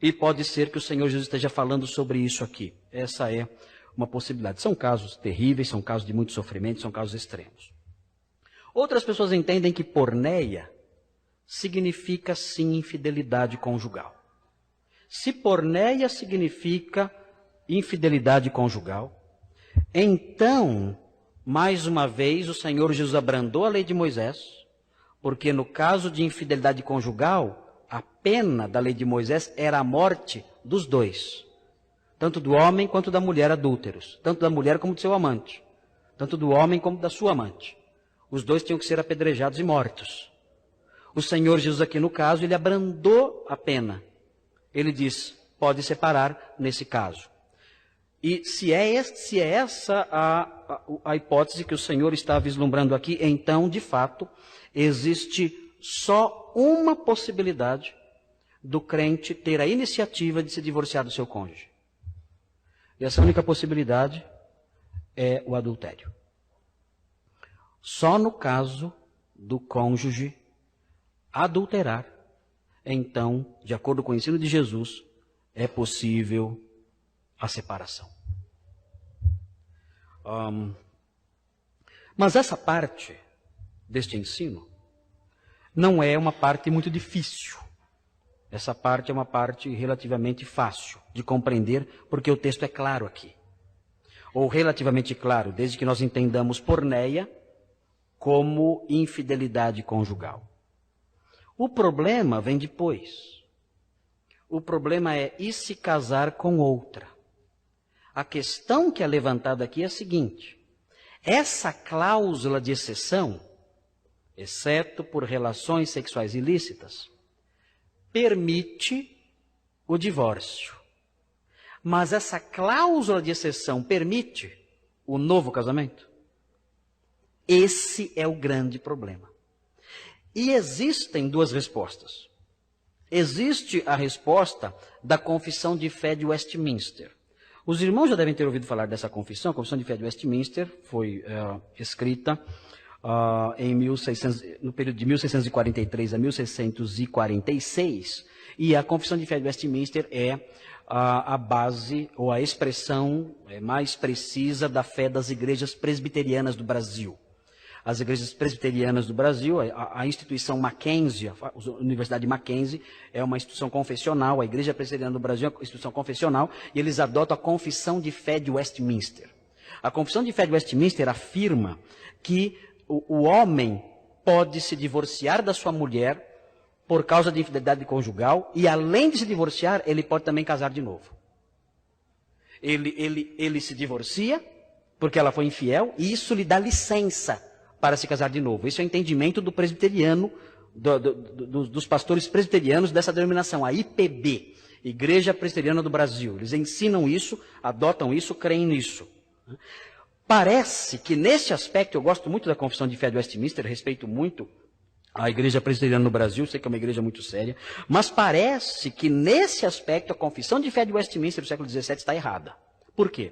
E pode ser que o Senhor Jesus esteja falando sobre isso aqui. Essa é uma possibilidade. São casos terríveis, são casos de muito sofrimento, são casos extremos. Outras pessoas entendem que porneia significa sim infidelidade conjugal. Se porneia significa infidelidade conjugal, então, mais uma vez, o Senhor Jesus abrandou a lei de Moisés, porque no caso de infidelidade conjugal, a pena da lei de Moisés era a morte dos dois. Tanto do homem quanto da mulher adúlteros. Tanto da mulher como do seu amante. Tanto do homem como da sua amante. Os dois tinham que ser apedrejados e mortos. O Senhor Jesus aqui no caso, ele abrandou a pena. Ele diz, pode separar nesse caso. E se é essa a hipótese que o Senhor está vislumbrando aqui, então, de fato, existe só uma possibilidade do crente ter a iniciativa de se divorciar do seu cônjuge. E essa única possibilidade é o adultério. Só no caso do cônjuge adulterar, então, de acordo com o ensino de Jesus, é possível a separação. Mas essa parte deste ensino não é uma parte muito difícil. Essa parte é uma parte relativamente fácil de compreender, porque o texto é claro aqui. Ou relativamente claro, desde que nós entendamos porneia como infidelidade conjugal. O problema vem depois. O problema é, e se casar com outra? A questão que é levantada aqui é a seguinte. Essa cláusula de exceção, exceto por relações sexuais ilícitas, permite o divórcio. Mas essa cláusula de exceção permite o novo casamento? Esse é o grande problema. E existem duas respostas. Existe a resposta da Confissão de Fé de Westminster. Os irmãos já devem ter ouvido falar dessa confissão. A Confissão de Fé de Westminster foi escrita no período de 1643 a 1646. E a Confissão de Fé de Westminster é a base ou a expressão mais precisa da fé das igrejas presbiterianas do Brasil. As igrejas presbiterianas do Brasil, a instituição Mackenzie, a Universidade Mackenzie, é uma instituição confessional, a Igreja Presbiteriana do Brasil é uma instituição confessional, e eles adotam a Confissão de Fé de Westminster. A Confissão de Fé de Westminster afirma que o homem pode se divorciar da sua mulher por causa de infidelidade conjugal, e além de se divorciar, ele pode também casar de novo. Ele se divorcia, porque ela foi infiel, e isso lhe dá licença para se casar de novo. Isso é o entendimento do presbiteriano, dos pastores presbiterianos dessa denominação, a IPB, Igreja Presbiteriana do Brasil. Eles ensinam isso, adotam isso, creem nisso. Parece que nesse aspecto, eu gosto muito da Confissão de Fé de Westminster, respeito muito a Igreja Presbiteriana no Brasil, sei que é uma igreja muito séria, mas parece que nesse aspecto a Confissão de Fé de Westminster do século XVII está errada. Por quê?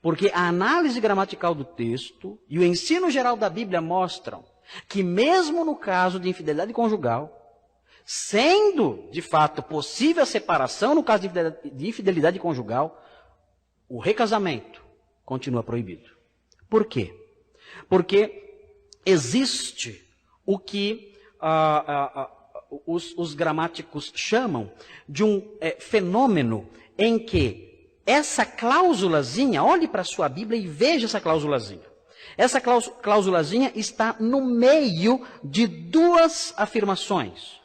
Porque a análise gramatical do texto e o ensino geral da Bíblia mostram que mesmo no caso de infidelidade conjugal, sendo de fato possível a separação no caso de infidelidade conjugal, o recasamento continua proibido. Por quê? Porque existe o que os gramáticos chamam de um fenômeno em que essa cláusulazinha, olhe para a sua Bíblia e veja essa cláusulazinha. Essa cláusulazinha está no meio de duas afirmações.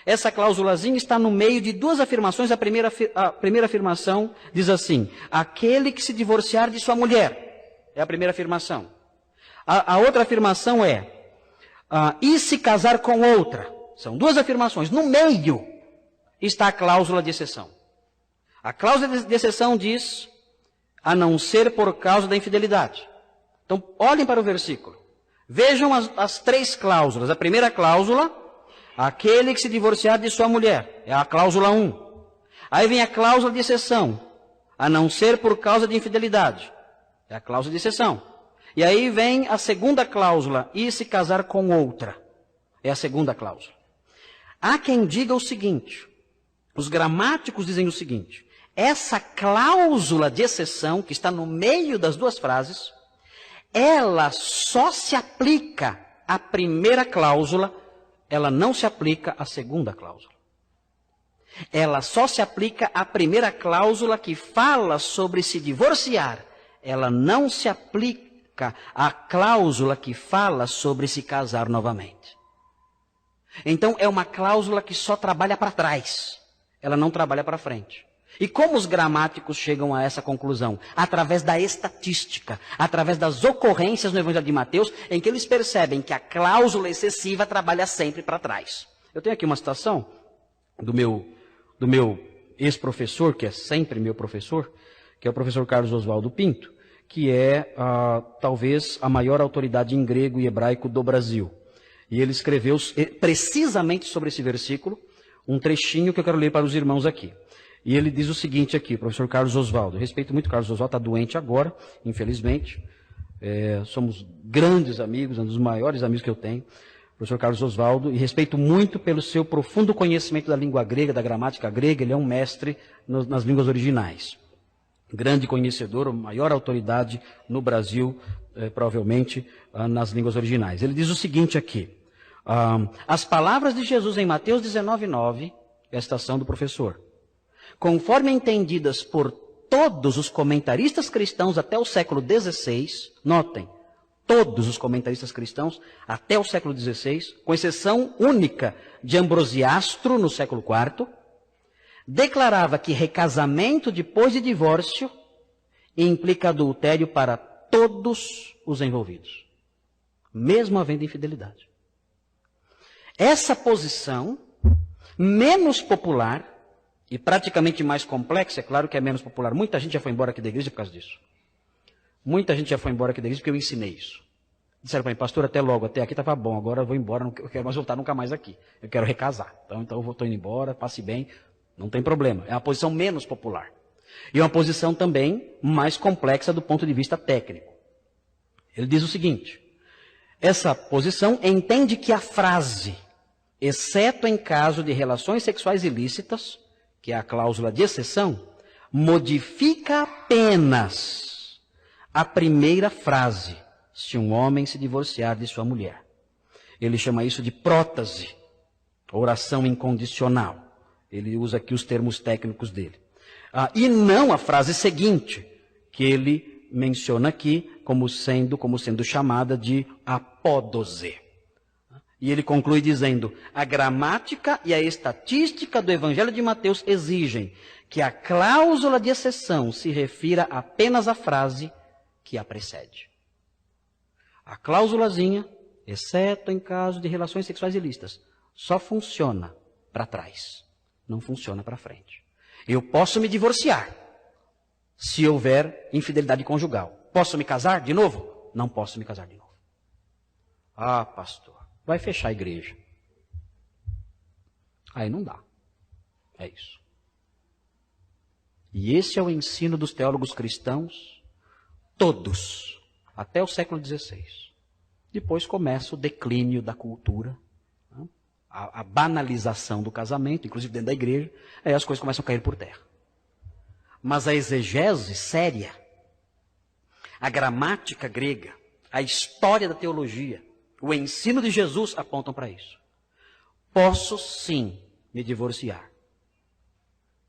Essa cláusulazinha está no meio de duas afirmações. A primeira afirmação diz assim: aquele que se divorciar de sua mulher. É a primeira afirmação. A outra afirmação é: e se casar com outra. São duas afirmações. No meio está a cláusula de exceção. A cláusula de exceção diz: a não ser por causa da infidelidade. Então, olhem para o versículo. Vejam as três cláusulas. A primeira cláusula: aquele que se divorciar de sua mulher. É a cláusula 1. Aí vem a cláusula de exceção: a não ser por causa de infidelidade. É a cláusula de exceção. E aí vem a segunda cláusula: e se casar com outra. É a segunda cláusula. Há quem diga o seguinte, os gramáticos dizem o seguinte: essa cláusula de exceção, que está no meio das duas frases, ela só se aplica à primeira cláusula, ela não se aplica à segunda cláusula. Ela só se aplica à primeira cláusula que fala sobre se divorciar. Ela não se aplica à cláusula que fala sobre se casar novamente. Então é uma cláusula que só trabalha para trás. Ela não trabalha para frente. E como os gramáticos chegam a essa conclusão? Através da estatística, através das ocorrências no Evangelho de Mateus, em que eles percebem que a cláusula excessiva trabalha sempre para trás. Eu tenho aqui uma citação do meu ex-professor, que é sempre meu professor, que é o professor Carlos Oswaldo Pinto, que é talvez a maior autoridade em grego e hebraico do Brasil. E ele escreveu precisamente sobre esse versículo um trechinho que eu quero ler para os irmãos aqui. E ele diz o seguinte aqui, professor Carlos Oswaldo. Eu respeito muito o Carlos Oswaldo, está doente agora, infelizmente. Somos grandes amigos, um dos maiores amigos que eu tenho, professor Carlos Oswaldo, e respeito muito pelo seu profundo conhecimento da língua grega, da gramática grega. Ele é um mestre nas línguas originais. Grande conhecedor, maior autoridade no Brasil, provavelmente, nas línguas originais. Ele diz o seguinte aqui: as palavras de Jesus em Mateus 19:9, é a citação do professor, conforme entendidas por todos os comentaristas cristãos até o século XVI, notem, todos os comentaristas cristãos até o século XVI, com exceção única de Ambrosiastro no século IV, declarava que recasamento depois de divórcio implica adultério para todos os envolvidos, mesmo havendo infidelidade. Essa posição, menos popular e praticamente mais complexa, é claro que é menos popular. Muita gente já foi embora aqui da igreja por causa disso. Muita gente já foi embora aqui da igreja porque eu ensinei isso. Disseram para mim: pastor, até logo, até aqui estava bom, agora eu vou embora, não quero mais voltar nunca mais aqui. Eu quero recasar. Então eu estou indo embora, passe bem, não tem problema. É uma posição menos popular. E uma posição também mais complexa do ponto de vista técnico. Ele diz o seguinte: essa posição entende que a frase, exceto em caso de relações sexuais ilícitas, que é a cláusula de exceção, modifica apenas a primeira frase, se um homem se divorciar de sua mulher. Ele chama isso de prótase, oração incondicional. Ele usa aqui os termos técnicos dele. E não a frase seguinte, que ele menciona aqui como sendo chamada de apódose. E ele conclui dizendo: a gramática e a estatística do Evangelho de Mateus exigem que a cláusula de exceção se refira apenas à frase que a precede. A cláusulazinha, exceto em caso de relações sexuais ilícitas, só funciona para trás, não funciona para frente. Eu posso me divorciar se houver infidelidade conjugal. Posso me casar de novo? Não posso me casar de novo. Ah, pastor, vai fechar a igreja. Aí não dá. É isso. E esse é o ensino dos teólogos cristãos Todos, até o século XVI. Depois começa o declínio da cultura, a banalização do casamento, inclusive dentro da igreja, aí as coisas começam a cair por terra. Mas a exegese séria, a gramática grega, a história da teologia, o ensino de Jesus apontam para isso. Posso sim me divorciar.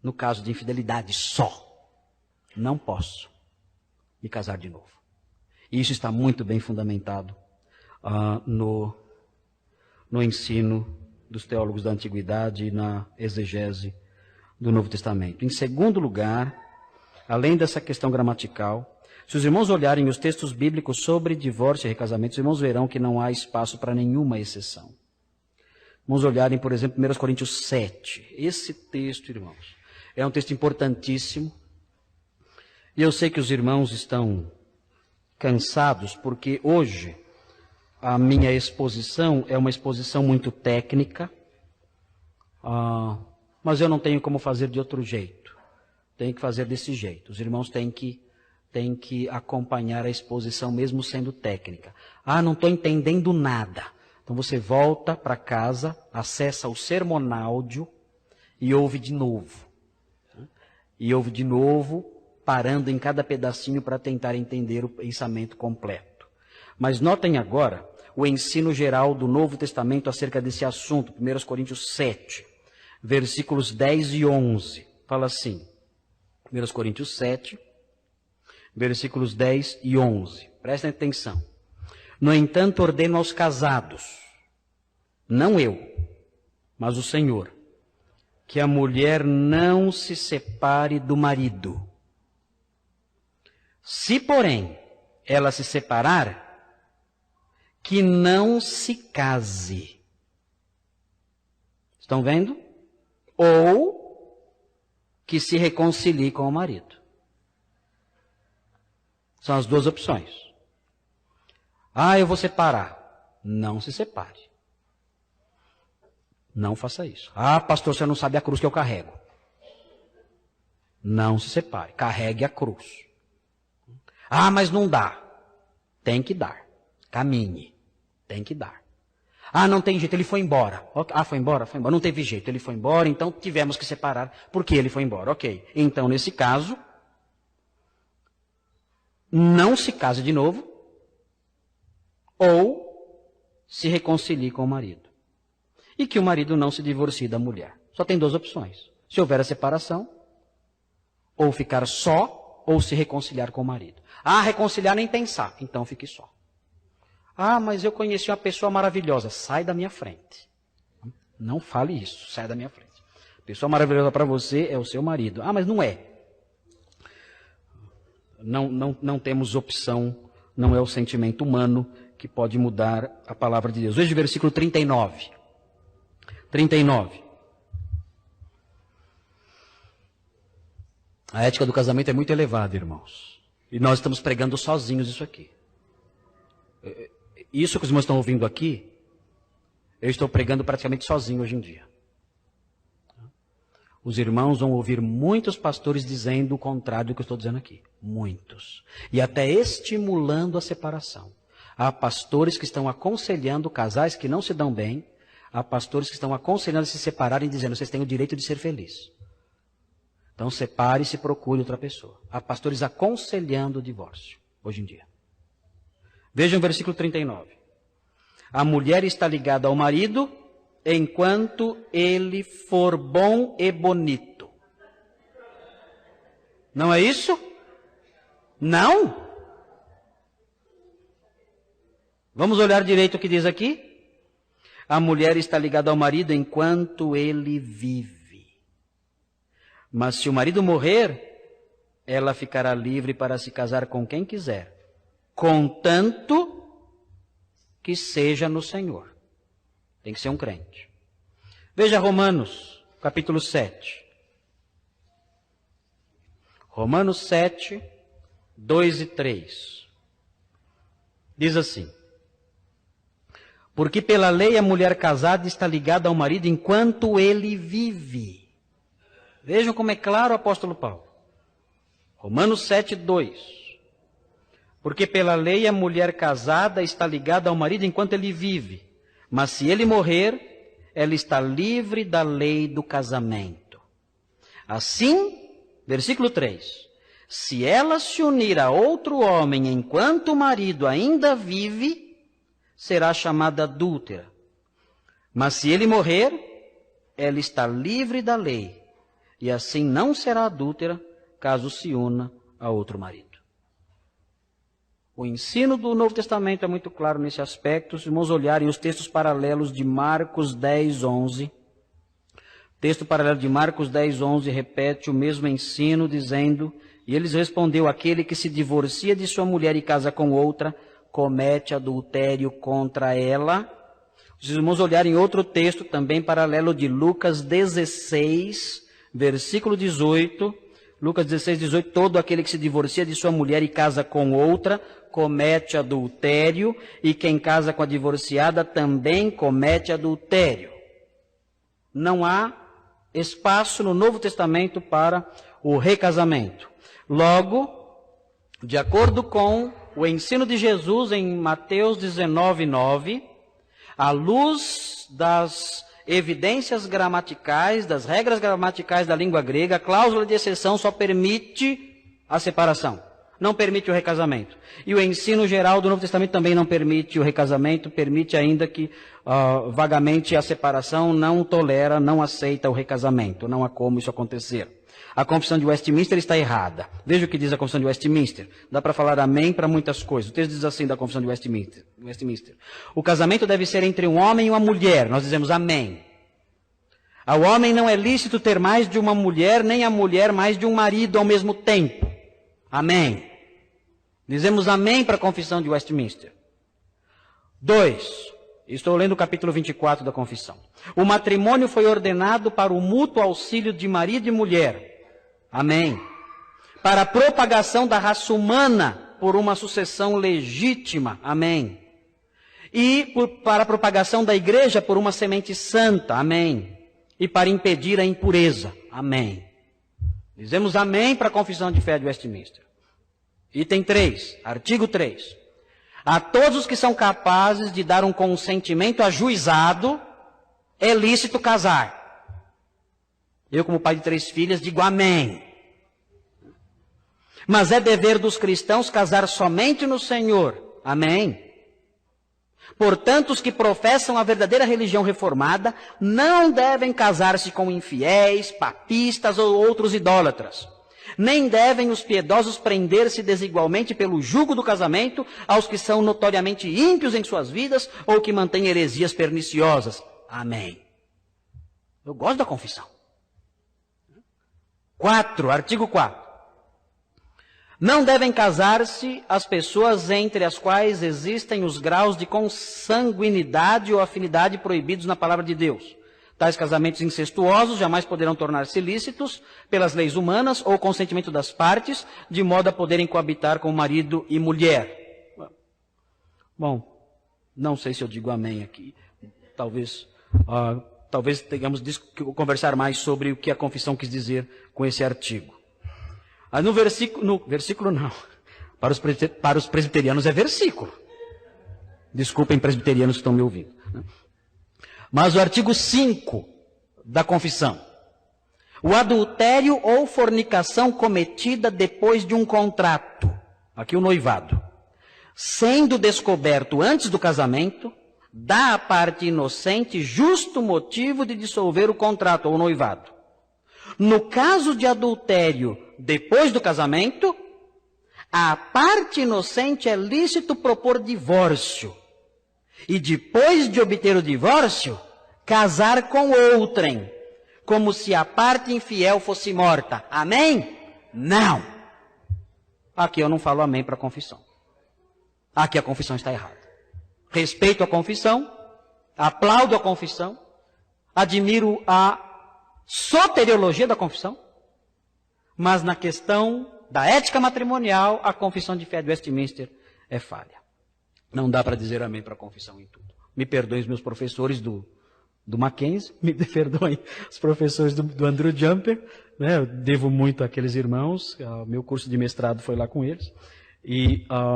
No caso de infidelidade só. Não posso me casar de novo. E isso está muito bem fundamentado no ensino dos teólogos da Antiguidade e na exegese do Novo Testamento. Em segundo lugar, além dessa questão gramatical, se os irmãos olharem os textos bíblicos sobre divórcio e recasamento, os irmãos verão que não há espaço para nenhuma exceção. Vamos olharem, por exemplo, 1 Coríntios 7. Esse texto, irmãos, é um texto importantíssimo. E eu sei que os irmãos estão cansados, porque hoje a minha exposição é uma exposição muito técnica, mas eu não tenho como fazer de outro jeito. Tenho que fazer desse jeito. Os irmãos têm que acompanhar a exposição mesmo sendo técnica. Não estou entendendo nada. Então você volta para casa, acessa o sermonáudio e ouve de novo. E ouve de novo, parando em cada pedacinho para tentar entender o pensamento completo. Mas notem agora o ensino geral do Novo Testamento acerca desse assunto, 1 Coríntios 7, versículos 10 e 11. Fala assim, 1 Coríntios 7, versículos 10 e 11. Prestem atenção. No entanto, ordeno aos casados, não eu, mas o Senhor, que a mulher não se separe do marido. Se, porém, ela se separar, que não se case. Estão vendo? Ou que se reconcilie com o marido. São as duas opções. Eu vou separar. Não se separe. Não faça isso. Pastor, você não sabe a cruz que eu carrego. Não se separe. Carregue a cruz. Mas não dá. Tem que dar. Caminhe. Tem que dar. Não tem jeito, ele foi embora. Foi embora? Foi embora. Não teve jeito, ele foi embora, então tivemos que separar porque ele foi embora. Ok. Então, nesse caso, não se case de novo ou se reconcilie com o marido. E que o marido não se divorcie da mulher. Só tem duas opções. Se houver a separação, ou ficar só, ou se reconciliar com o marido. Reconciliar nem pensar. Então fique só. Mas eu conheci uma pessoa maravilhosa. Sai da minha frente. Não fale isso. Sai da minha frente. A pessoa maravilhosa para você é o seu marido. Mas não é. Não temos opção. Não é o sentimento humano que pode mudar a palavra de Deus. Veja o versículo 39. 39. A ética do casamento é muito elevada, irmãos. E nós estamos pregando sozinhos isso aqui. Isso que os irmãos estão ouvindo aqui, eu estou pregando praticamente sozinho hoje em dia. Os irmãos vão ouvir muitos pastores dizendo o contrário do que eu estou dizendo aqui. Muitos. E até estimulando a separação. Há pastores que estão aconselhando casais que não se dão bem. Há pastores que estão aconselhando a se separarem, dizendo, vocês têm o direito de ser felizes. Então separe-se e procure outra pessoa. Há pastores aconselhando o divórcio, hoje em dia. Vejam o versículo 39. A mulher está ligada ao marido enquanto ele for bom e bonito. Não é isso? Não? Vamos olhar direito o que diz aqui? A mulher está ligada ao marido enquanto ele vive. Mas se o marido morrer, ela ficará livre para se casar com quem quiser, contanto que seja no Senhor. Tem que ser um crente. Veja Romanos, capítulo 7. Romanos 7, 2 e 3. Diz assim: porque pela lei a mulher casada está ligada ao marido enquanto ele vive. Vejam como é claro o apóstolo Paulo. Romanos 7, 2. Porque pela lei a mulher casada está ligada ao marido enquanto ele vive. Mas se ele morrer, ela está livre da lei do casamento. Assim, versículo 3. Se ela se unir a outro homem enquanto o marido ainda vive, será chamada adúltera. Mas se ele morrer, ela está livre da lei, e assim não será adúltera caso se una a outro marido. O ensino do Novo Testamento é muito claro nesse aspecto. Se irmãos olharem os textos paralelos de Marcos 10, 11, o texto paralelo de Marcos 10, 11 repete o mesmo ensino, dizendo: e eles respondeu, aquele que se divorcia de sua mulher e casa com outra, comete adultério contra ela. Se os irmãos olharem outro texto, também paralelo de Lucas 16, versículo 18, Lucas 16, 18, todo aquele que se divorcia de sua mulher e casa com outra, comete adultério, e quem casa com a divorciada também comete adultério. Não há espaço no Novo Testamento para o recasamento. Logo, de acordo com o ensino de Jesus em Mateus 19, 9, à luz das evidências gramaticais, das regras gramaticais da língua grega, a cláusula de exceção só permite a separação, não permite o recasamento. E o ensino geral do Novo Testamento também não permite o recasamento, permite ainda que vagamente a separação, não tolera, não aceita o recasamento, não há como isso acontecer. A Confissão de Westminster está errada. Veja o que diz a Confissão de Westminster. Dá para falar amém para muitas coisas. O texto diz assim da Confissão de Westminster. O casamento deve ser entre um homem e uma mulher. Nós dizemos amém. Ao homem não é lícito ter mais de uma mulher, nem a mulher mais de um marido ao mesmo tempo. Amém. Dizemos amém para a Confissão de Westminster. 2. Estou lendo o capítulo 24 da Confissão. O matrimônio foi ordenado para o mútuo auxílio de marido e mulher. Amém. Para a propagação da raça humana por uma sucessão legítima. Amém. E para a propagação da igreja por uma semente santa. Amém. E para impedir a impureza. Amém. Dizemos amém para a Confissão de Fé de Westminster. Item 3, artigo 3. A todos os que são capazes de dar um consentimento ajuizado, é lícito casar. Eu, como pai de 3 filhas, digo amém. Mas é dever dos cristãos casar somente no Senhor. Amém. Portanto, os que professam a verdadeira religião reformada não devem casar-se com infiéis, papistas ou outros idólatras. Nem devem os piedosos prender-se desigualmente pelo jugo do casamento aos que são notoriamente ímpios em suas vidas ou que mantêm heresias perniciosas. Amém. Eu gosto da confissão. 4, artigo 4. Não devem casar-se as pessoas entre as quais existem os graus de consanguinidade ou afinidade proibidos na palavra de Deus. Tais casamentos incestuosos jamais poderão tornar-se lícitos pelas leis humanas ou consentimento das partes, de modo a poderem coabitar com marido e mulher. Bom, não sei se eu digo amém aqui. Talvez tenhamos de conversar mais sobre o que a confissão quis dizer com esse artigo. No versículo não. Para os presbiterianos é versículo. Desculpem, presbiterianos que estão me ouvindo. Mas o artigo 5 da confissão. O adultério ou fornicação cometida depois de um contrato. Aqui o noivado. Sendo descoberto antes do casamento, dá à parte inocente justo motivo de dissolver o contrato ou noivado. No caso de adultério depois do casamento, à parte inocente é lícito propor divórcio. E depois de obter o divórcio, casar com outrem, como se a parte infiel fosse morta. Amém? Não. Aqui eu não falo amém para a confissão. Aqui a confissão está errada. Respeito a confissão, aplaudo a confissão, admiro a soteriologia da confissão, mas na questão da ética matrimonial, a confissão de fé de Westminster é falha. Não dá para dizer amém para a confissão em tudo. Me perdoem os meus professores do Mackenzie, me perdoem os professores do Andrew Jumper, né? Eu devo muito àqueles irmãos, o meu curso de mestrado foi lá com eles,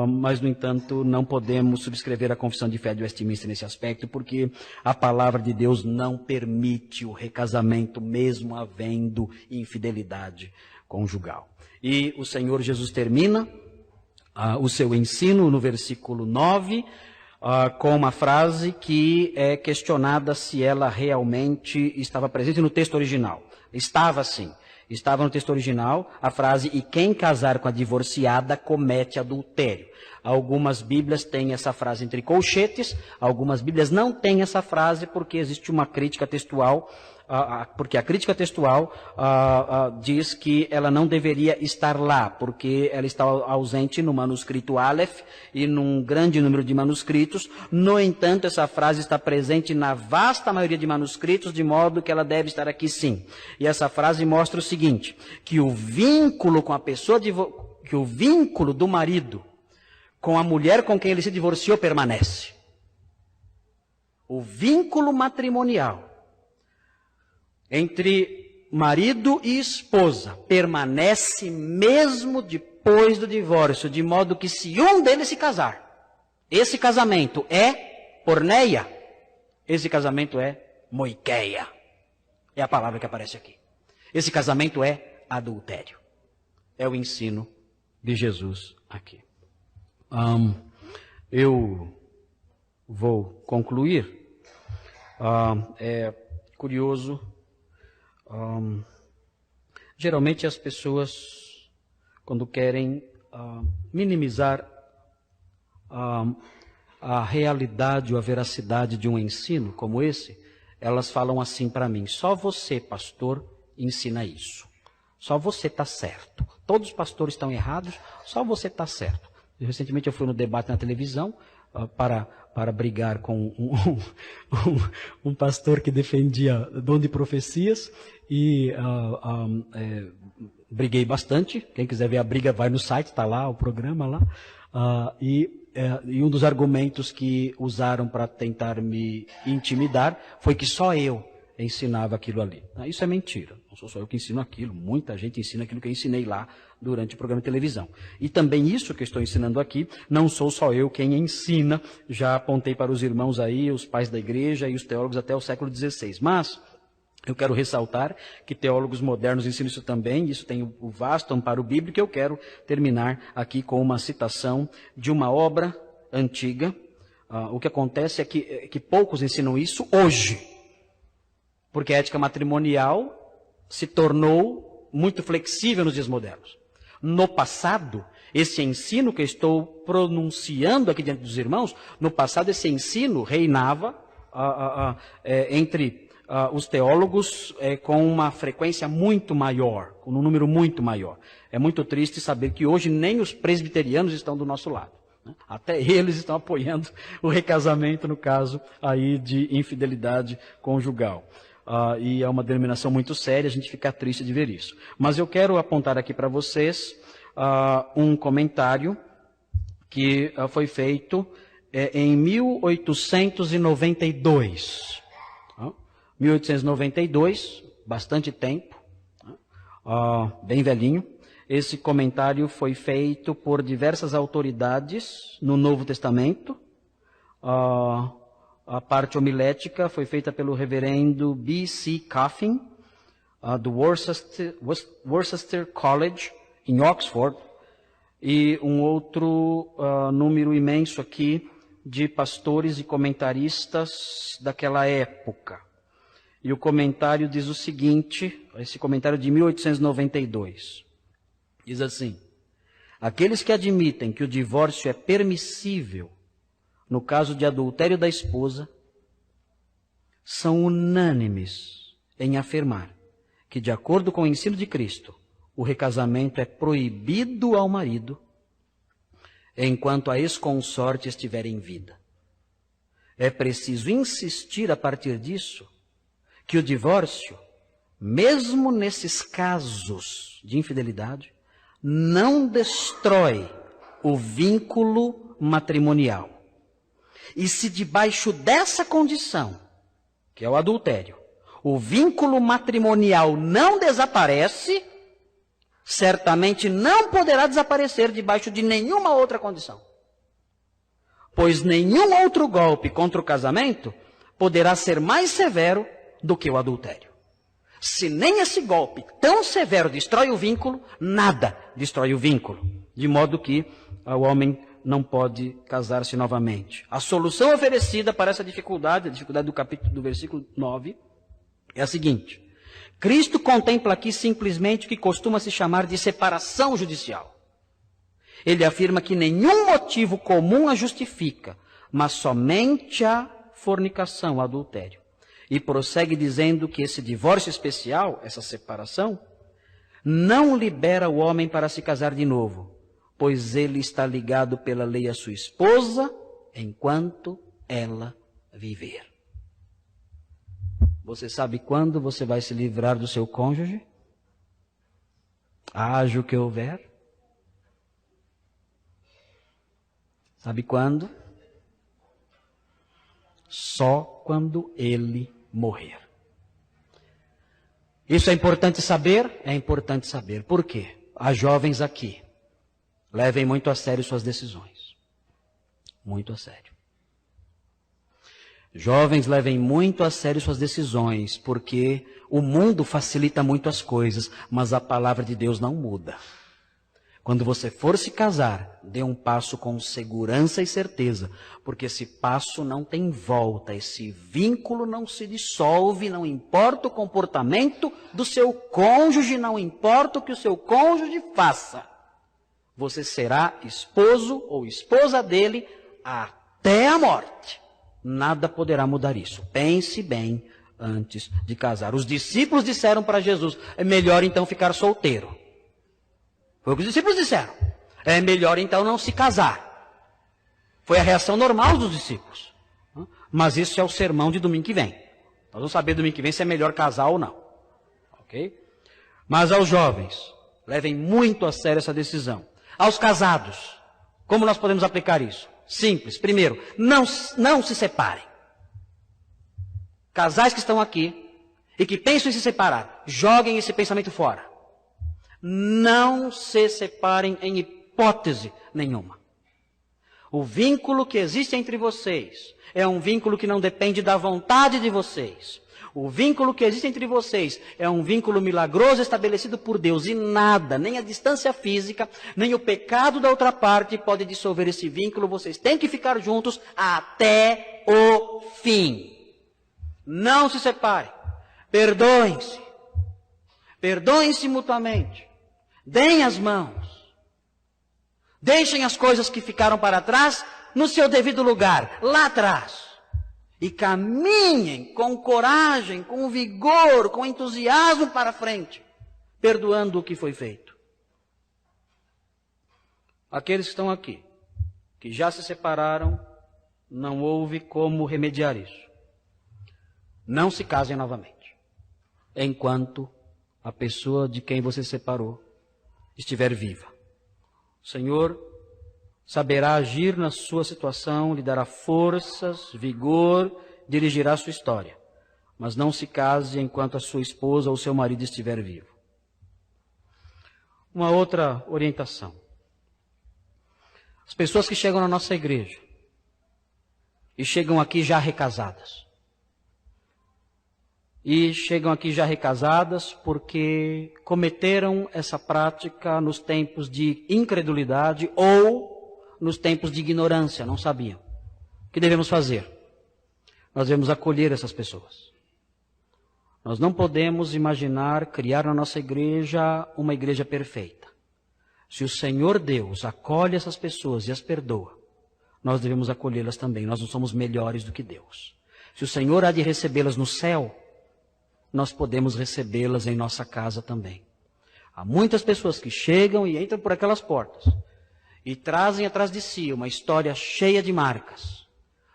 Mas, no entanto, não podemos subscrever a confissão de fé de Westminster nesse aspecto, porque a palavra de Deus não permite o recasamento, mesmo havendo infidelidade conjugal. E o Senhor Jesus termina o seu ensino no versículo 9, com uma frase que é questionada se ela realmente estava presente no texto original. Estava sim. Estava no texto original a frase, e quem casar com a divorciada comete adultério. Algumas Bíblias têm essa frase entre colchetes, algumas Bíblias não têm essa frase porque existe uma crítica textual, porque a crítica textual diz que ela não deveria estar lá, porque ela está ausente no manuscrito Aleph e num grande número de manuscritos. No entanto, essa frase está presente na vasta maioria de manuscritos, de modo que ela deve estar aqui sim. E essa frase mostra o seguinte, que o vínculo com a pessoa, que o vínculo do marido com a mulher com quem ele se divorciou permanece. O vínculo matrimonial entre marido e esposa permanece mesmo depois do divórcio, de modo que se um deles se casar, esse casamento é porneia, esse casamento é moiqueia. É a palavra que aparece aqui. Esse casamento é adultério. É o ensino de Jesus aqui. Eu vou concluir. É curioso. Geralmente as pessoas, quando querem minimizar a realidade ou a veracidade de um ensino como esse, elas falam assim para mim: só você, pastor, ensina isso. Só você está certo. Todos os pastores estão errados, só você está certo. Recentemente eu fui no debate na televisão para brigar com um pastor que defendia dom de profecias e briguei bastante. Quem quiser ver a briga vai no site, está lá o programa lá. E um dos argumentos que usaram para tentar me intimidar foi que só eu ensinava aquilo ali. Isso é mentira. Não sou só eu que ensino aquilo. Muita gente ensina aquilo que eu ensinei lá durante o programa de televisão. E também isso que eu estou ensinando aqui, não sou só eu quem ensina. Já apontei para os irmãos aí, os pais da igreja e os teólogos até o século XVI. Mas eu quero ressaltar que teólogos modernos ensinam isso também. Isso tem o vasto amparo bíblico. Eu quero terminar aqui com uma citação de uma obra antiga. O que acontece é que poucos ensinam isso hoje, porque a ética matrimonial se tornou muito flexível nos dias modernos. No passado, esse ensino que eu estou pronunciando aqui diante dos irmãos, no passado esse ensino reinava entre os teólogos com uma frequência muito maior, com um número muito maior. É muito triste saber que hoje nem os presbiterianos estão do nosso lado. Até eles estão apoiando o recasamento no caso aí de infidelidade conjugal. E é uma denominação muito séria, a gente fica triste de ver isso. Mas eu quero apontar aqui para vocês um comentário que foi feito em 1892. 1892, bastante tempo, bem velhinho. Esse comentário foi feito por diversas autoridades no Novo Testamento. A parte homilética foi feita pelo reverendo B.C. Coffin, do Worcester College, em Oxford, e um outro número imenso aqui de pastores e comentaristas daquela época. E o comentário diz o seguinte, esse comentário de 1892, diz assim: aqueles que admitem que o divórcio é permissível no caso de adultério da esposa, são unânimes em afirmar que, de acordo com o ensino de Cristo, o recasamento é proibido ao marido enquanto a ex-consorte estiver em vida. É preciso insistir a partir disso que o divórcio, mesmo nesses casos de infidelidade, não destrói o vínculo matrimonial. E se debaixo dessa condição, que é o adultério, o vínculo matrimonial não desaparece, certamente não poderá desaparecer debaixo de nenhuma outra condição. Pois nenhum outro golpe contra o casamento poderá ser mais severo do que o adultério. Se nem esse golpe tão severo destrói o vínculo, nada destrói o vínculo. De modo que o homem não pode casar-se novamente. A solução oferecida para essa dificuldade, a dificuldade do versículo 9, é a seguinte. Cristo contempla aqui simplesmente o que costuma se chamar de separação judicial. Ele afirma que nenhum motivo comum a justifica, mas somente a fornicação, o adultério. E prossegue dizendo que esse divórcio especial, essa separação, não libera o homem para se casar de novo, pois ele está ligado pela lei à sua esposa enquanto ela viver. Você sabe quando você vai se livrar do seu cônjuge? Haja o que houver. Sabe quando? Só quando ele morrer. Isso é importante saber? É importante saber. Por quê? Há jovens aqui. Levem muito a sério suas decisões. Muito a sério. Jovens, levem muito a sério suas decisões, porque o mundo facilita muito as coisas, mas a palavra de Deus não muda. Quando você for se casar, dê um passo com segurança e certeza, porque esse passo não tem volta, esse vínculo não se dissolve, não importa o comportamento do seu cônjuge, não importa o que o seu cônjuge faça. Você será esposo ou esposa dele até a morte. Nada poderá mudar isso. Pense bem antes de casar. Os discípulos disseram para Jesus, é melhor então ficar solteiro. Foi o que os discípulos disseram. É melhor então não se casar. Foi a reação normal dos discípulos. Mas isso é o sermão de domingo que vem. Nós vamos saber domingo que vem se é melhor casar ou não. Ok? Mas aos jovens, levem muito a sério essa decisão. Aos casados, como nós podemos aplicar isso? Simples. Primeiro, não se separem. Casais que estão aqui e que pensam em se separar, joguem esse pensamento fora. Não se separem em hipótese nenhuma. O vínculo que existe entre vocês é um vínculo que não depende da vontade de vocês. O vínculo que existe entre vocês é um vínculo milagroso estabelecido por Deus. E nada, nem a distância física, nem o pecado da outra parte pode dissolver esse vínculo. Vocês têm que ficar juntos até o fim. Não se separem. Perdoem-se. Perdoem-se mutuamente. Deem as mãos. Deixem as coisas que ficaram para trás no seu devido lugar, lá atrás. E caminhem com coragem, com vigor, com entusiasmo para frente, perdoando o que foi feito. Aqueles que estão aqui, que já se separaram, não houve como remediar isso. Não se casem novamente, enquanto a pessoa de quem você se separou estiver viva. O Senhor saberá agir na sua situação, lhe dará forças, vigor, dirigirá a sua história. Mas não se case enquanto a sua esposa ou seu marido estiver vivo. Uma outra orientação. As pessoas que chegam na nossa igreja e chegam aqui já recasadas. E chegam aqui já recasadas porque cometeram essa prática nos tempos de incredulidade ou nos tempos de ignorância, não sabiam. O que devemos fazer? Nós devemos acolher essas pessoas. Nós não podemos imaginar criar na nossa igreja uma igreja perfeita. Se o Senhor Deus acolhe essas pessoas e as perdoa, nós devemos acolhê-las também. Nós não somos melhores do que Deus. Se o Senhor há de recebê-las no céu, nós podemos recebê-las em nossa casa também. Há muitas pessoas que chegam e entram por aquelas portas e trazem atrás de si uma história cheia de marcas,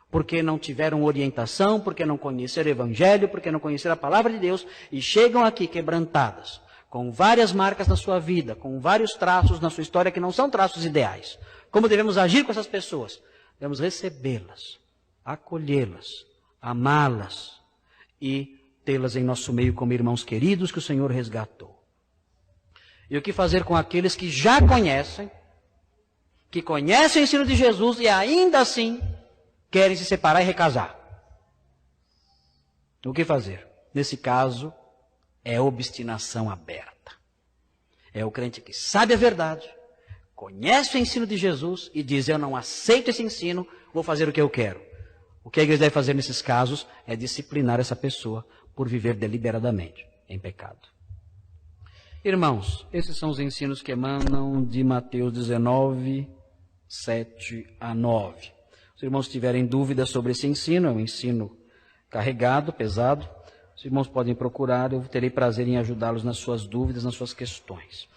porque não tiveram orientação, porque não conheceram o Evangelho, porque não conheceram a Palavra de Deus, e chegam aqui quebrantadas, com várias marcas na sua vida, com vários traços na sua história que não são traços ideais. Como devemos agir com essas pessoas? Devemos recebê-las, acolhê-las, amá-las e tê-las em nosso meio como irmãos queridos que o Senhor resgatou. E o que fazer com aqueles que já conhecem, que conhecem o ensino de Jesus e ainda assim querem se separar e recasar? O que fazer? Nesse caso, é obstinação aberta. É o crente que sabe a verdade, conhece o ensino de Jesus e diz: eu não aceito esse ensino, vou fazer o que eu quero. O que a igreja deve fazer nesses casos é disciplinar essa pessoa por viver deliberadamente em pecado. Irmãos, esses são os ensinos que emanam de Mateus 19, 7 a 9. Se os irmãos tiverem dúvidas sobre esse ensino, é um ensino carregado, pesado, os irmãos podem procurar, eu terei prazer em ajudá-los nas suas dúvidas, nas suas questões.